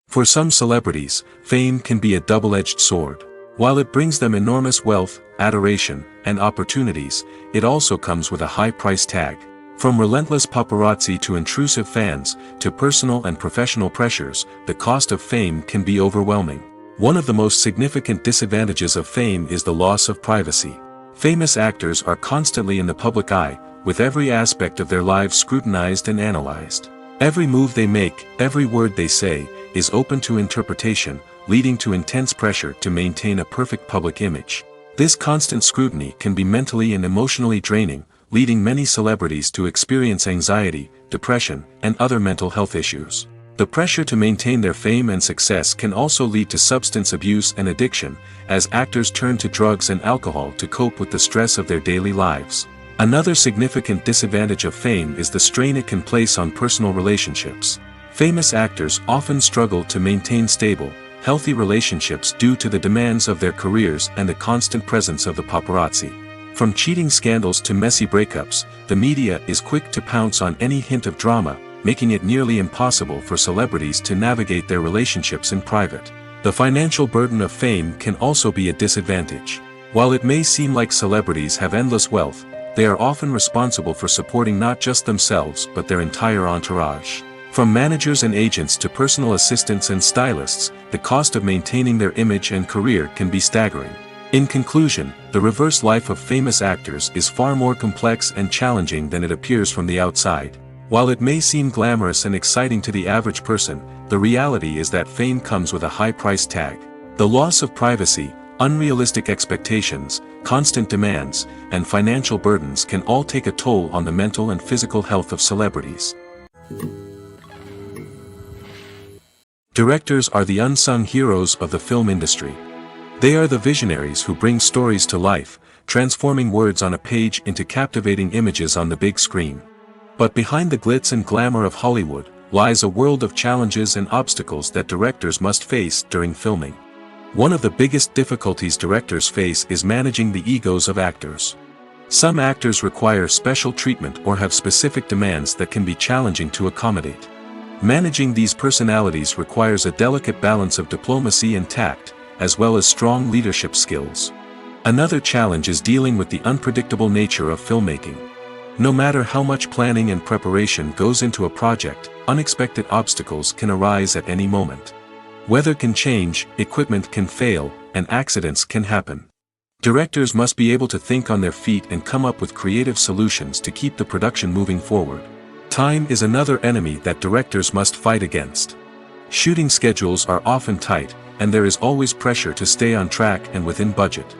For some celebrities, fame can be a double-edged sword. While it brings them enormous wealth, adoration, and opportunities, it also comes with a high price tag. From relentless paparazzi to intrusive fans, to personal and professional pressures, the cost of fame can be overwhelming. One of the most significant disadvantages of fame is the loss of privacy. Famous actors are constantly in the public eye, with every aspect of their lives scrutinized and analyzed. Every move they make, every word they say, is open to interpretation, leading to intense pressure to maintain a perfect public image. This constant scrutiny can be mentally and emotionally draining, leading many celebrities to experience anxiety, depression, and other mental health issues. The pressure to maintain their fame and success can also lead to substance abuse and addiction, as actors turn to drugs and alcohol to cope with the stress of their daily lives. Another significant disadvantage of fame is the strain it can place on personal relationships. Famous actors often struggle to maintain stable, healthy relationships due to the demands of their careers and the constant presence of the paparazzi. From cheating scandals to messy breakups, the media is quick to pounce on any hint of drama, making it nearly impossible for celebrities to navigate their relationships in private. The financial burden of fame can also be a disadvantage. While it may seem like celebrities have endless wealth, they are often responsible for supporting not just themselves but their entire entourage. From managers and agents to personal assistants and stylists, the cost of maintaining their image and career can be staggering. In conclusion, the reverse life of famous actors is far more complex and challenging than it appears from the outside. While it may seem glamorous and exciting to the average person, the reality is that fame comes with a high price tag. The loss of privacy, unrealistic expectations, constant demands, and financial burdens can all take a toll on the mental and physical health of celebrities. Directors are the unsung heroes of the film industry. They are the visionaries who bring stories to life, transforming words on a page into captivating images on the big screen. But behind the glitz and glamour of Hollywood, lies a world of challenges and obstacles that directors must face during filming. One of the biggest difficulties directors face is managing the egos of actors. Some actors require special treatment or have specific demands that can be challenging to accommodate. Managing these personalities requires a delicate balance of diplomacy and tact, as well as strong leadership skills. Another challenge is dealing with the unpredictable nature of filmmaking. No matter how much planning and preparation goes into a project, unexpected obstacles can arise at any moment. Weather can change, equipment can fail, and accidents can happen. Directors must be able to think on their feet and come up with creative solutions to keep the production moving forward. Time is another enemy that directors must fight against. Shooting schedules are often tight, and there is always pressure to stay on track and within budget.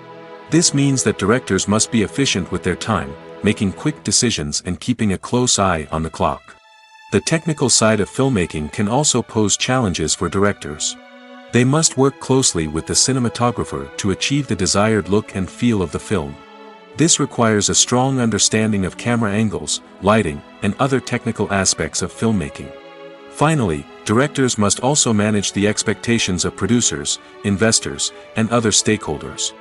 This means that directors must be efficient with their time, making quick decisions and keeping a close eye on the clock. The technical side of filmmaking can also pose challenges for directors. They must work closely with the cinematographer to achieve the desired look and feel of the film. This requires a strong understanding of camera angles, lighting, and other technical aspects of filmmaking. Finally, directors must also manage the expectations of producers, investors, and other stakeholders.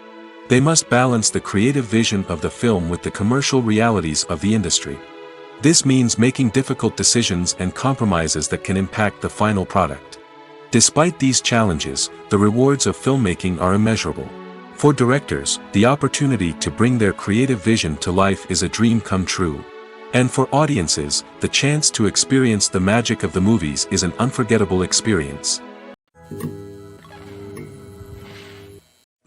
They must balance the creative vision of the film with the commercial realities of the industry. This means making difficult decisions and compromises that can impact the final product. Despite these challenges, the rewards of filmmaking are immeasurable. For directors, the opportunity to bring their creative vision to life is a dream come true. And for audiences, the chance to experience the magic of the movies is an unforgettable experience.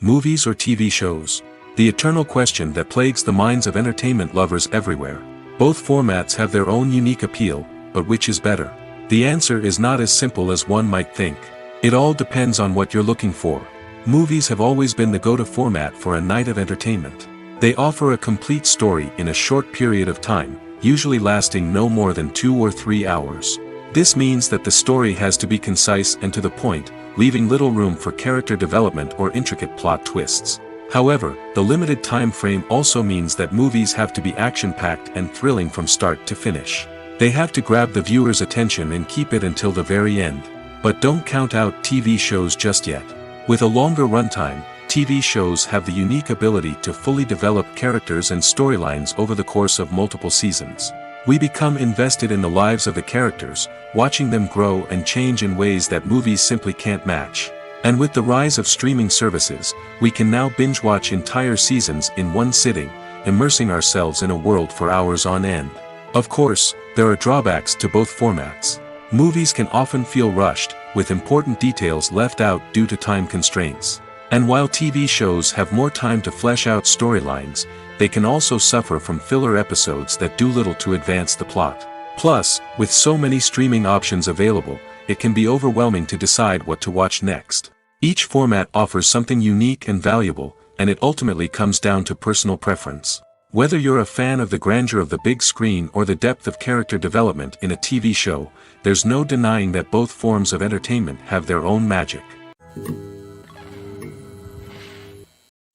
Movies or TV shows? The eternal question that plagues the minds of entertainment lovers everywhere. Both formats have their own unique appeal, but which is better? The answer is not as simple as one might think. It all depends on what you're looking for. Movies have always been the go-to format for a night of entertainment. They offer a complete story in a short period of time, usually lasting no more than 2 or 3 hours. This means that the story has to be concise and to the point, leaving little room for character development or intricate plot twists. However, the limited time frame also means that movies have to be action-packed and thrilling from start to finish. They have to grab the viewer's attention and keep it until the very end. But don't count out TV shows just yet. With a longer runtime, TV shows have the unique ability to fully develop characters and storylines over the course of multiple seasons. We become invested in the lives of the characters, watching them grow and change in ways that movies simply can't match. And with the rise of streaming services, we can now binge-watch entire seasons in one sitting, immersing ourselves in a world for hours on end. Of course, there are drawbacks to both formats. Movies can often feel rushed, with important details left out due to time constraints. And while TV shows have more time to flesh out storylines, they can also suffer from filler episodes that do little to advance the plot. Plus, with so many streaming options available, it can be overwhelming to decide what to watch next. Each format offers something unique and valuable, and it ultimately comes down to personal preference. Whether you're a fan of the grandeur of the big screen or the depth of character development in a TV show, there's no denying that both forms of entertainment have their own magic.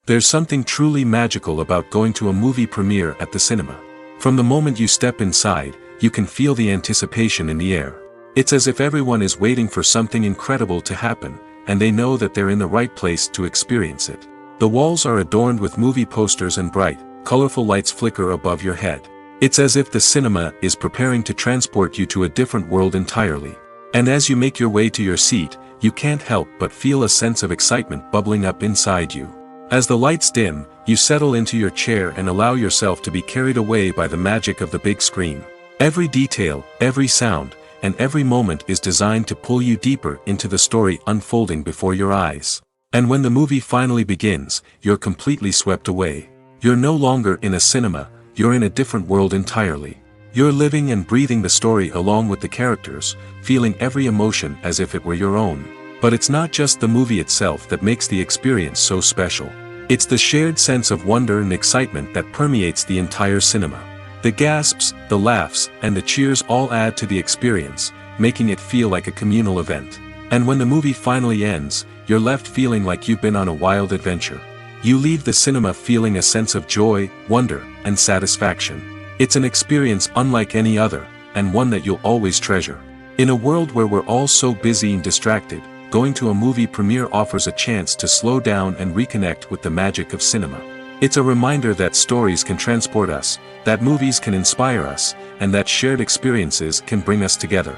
There's something truly magical about going to a movie premiere at the cinema. From the moment you step inside, you can feel the anticipation in the air. It's as if everyone is waiting for something incredible to happen, and they know that they're in the right place to experience it. The walls are adorned with movie posters and bright, colorful lights flicker above your head. It's as if the cinema is preparing to transport you to a different world entirely. And as you make your way to your seat, you can't help but feel a sense of excitement bubbling up inside you. As the lights dim, you settle into your chair and allow yourself to be carried away by the magic of the big screen. Every detail, every sound, and every moment is designed to pull you deeper into the story unfolding before your eyes. And when the movie finally begins, you're completely swept away. You're no longer in a cinema, you're in a different world entirely. You're living and breathing the story along with the characters, feeling every emotion as if it were your own. But it's not just the movie itself that makes the experience so special. It's the shared sense of wonder and excitement that permeates the entire cinema. The gasps, the laughs, and the cheers all add to the experience, making it feel like a communal event. And when the movie finally ends, you're left feeling like you've been on a wild adventure. You leave the cinema feeling a sense of joy, wonder, and satisfaction. It's an experience unlike any other, and one that you'll always treasure. In a world where we're all so busy and distracted, going to a movie premiere offers a chance to slow down and reconnect with the magic of cinema. It's a reminder that stories can transport us, that movies can inspire us, and that shared experiences can bring us together.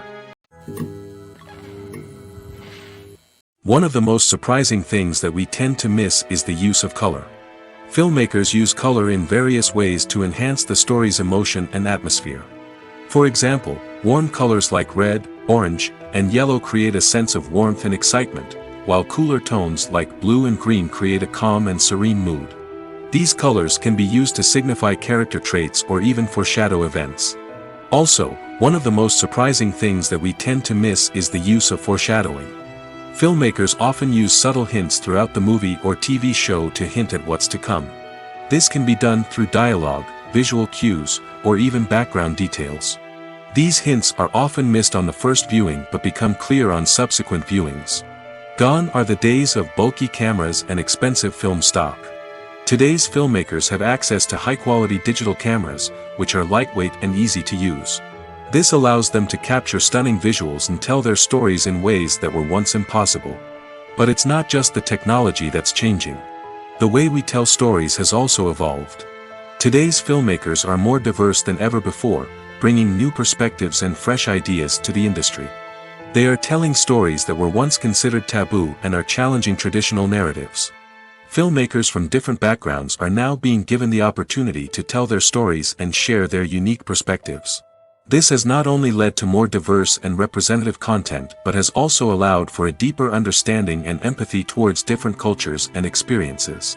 One of the most surprising things that we tend to miss is the use of color. Filmmakers use color in various ways to enhance the story's emotion and atmosphere. For example, warm colors like red, orange, and yellow create a sense of warmth and excitement, while cooler tones like blue and green create a calm and serene mood. These colors can be used to signify character traits or even foreshadow events. Also, one of the most surprising things that we tend to miss is the use of foreshadowing. Filmmakers often use subtle hints throughout the movie or TV show to hint at what's to come. This can be done through dialogue, visual cues, or even background details. These hints are often missed on the first viewing but become clear on subsequent viewings. Gone are the days of bulky cameras and expensive film stock. Today's filmmakers have access to high-quality digital cameras, which are lightweight and easy to use. This allows them to capture stunning visuals and tell their stories in ways that were once impossible. But it's not just the technology that's changing. The way we tell stories has also evolved. Today's filmmakers are more diverse than ever before, bringing new perspectives and fresh ideas to the industry. They are telling stories that were once considered taboo and are challenging traditional narratives. Filmmakers from different backgrounds are now being given the opportunity to tell their stories and share their unique perspectives. This has not only led to more diverse and representative content but has also allowed for a deeper understanding and empathy towards different cultures and experiences.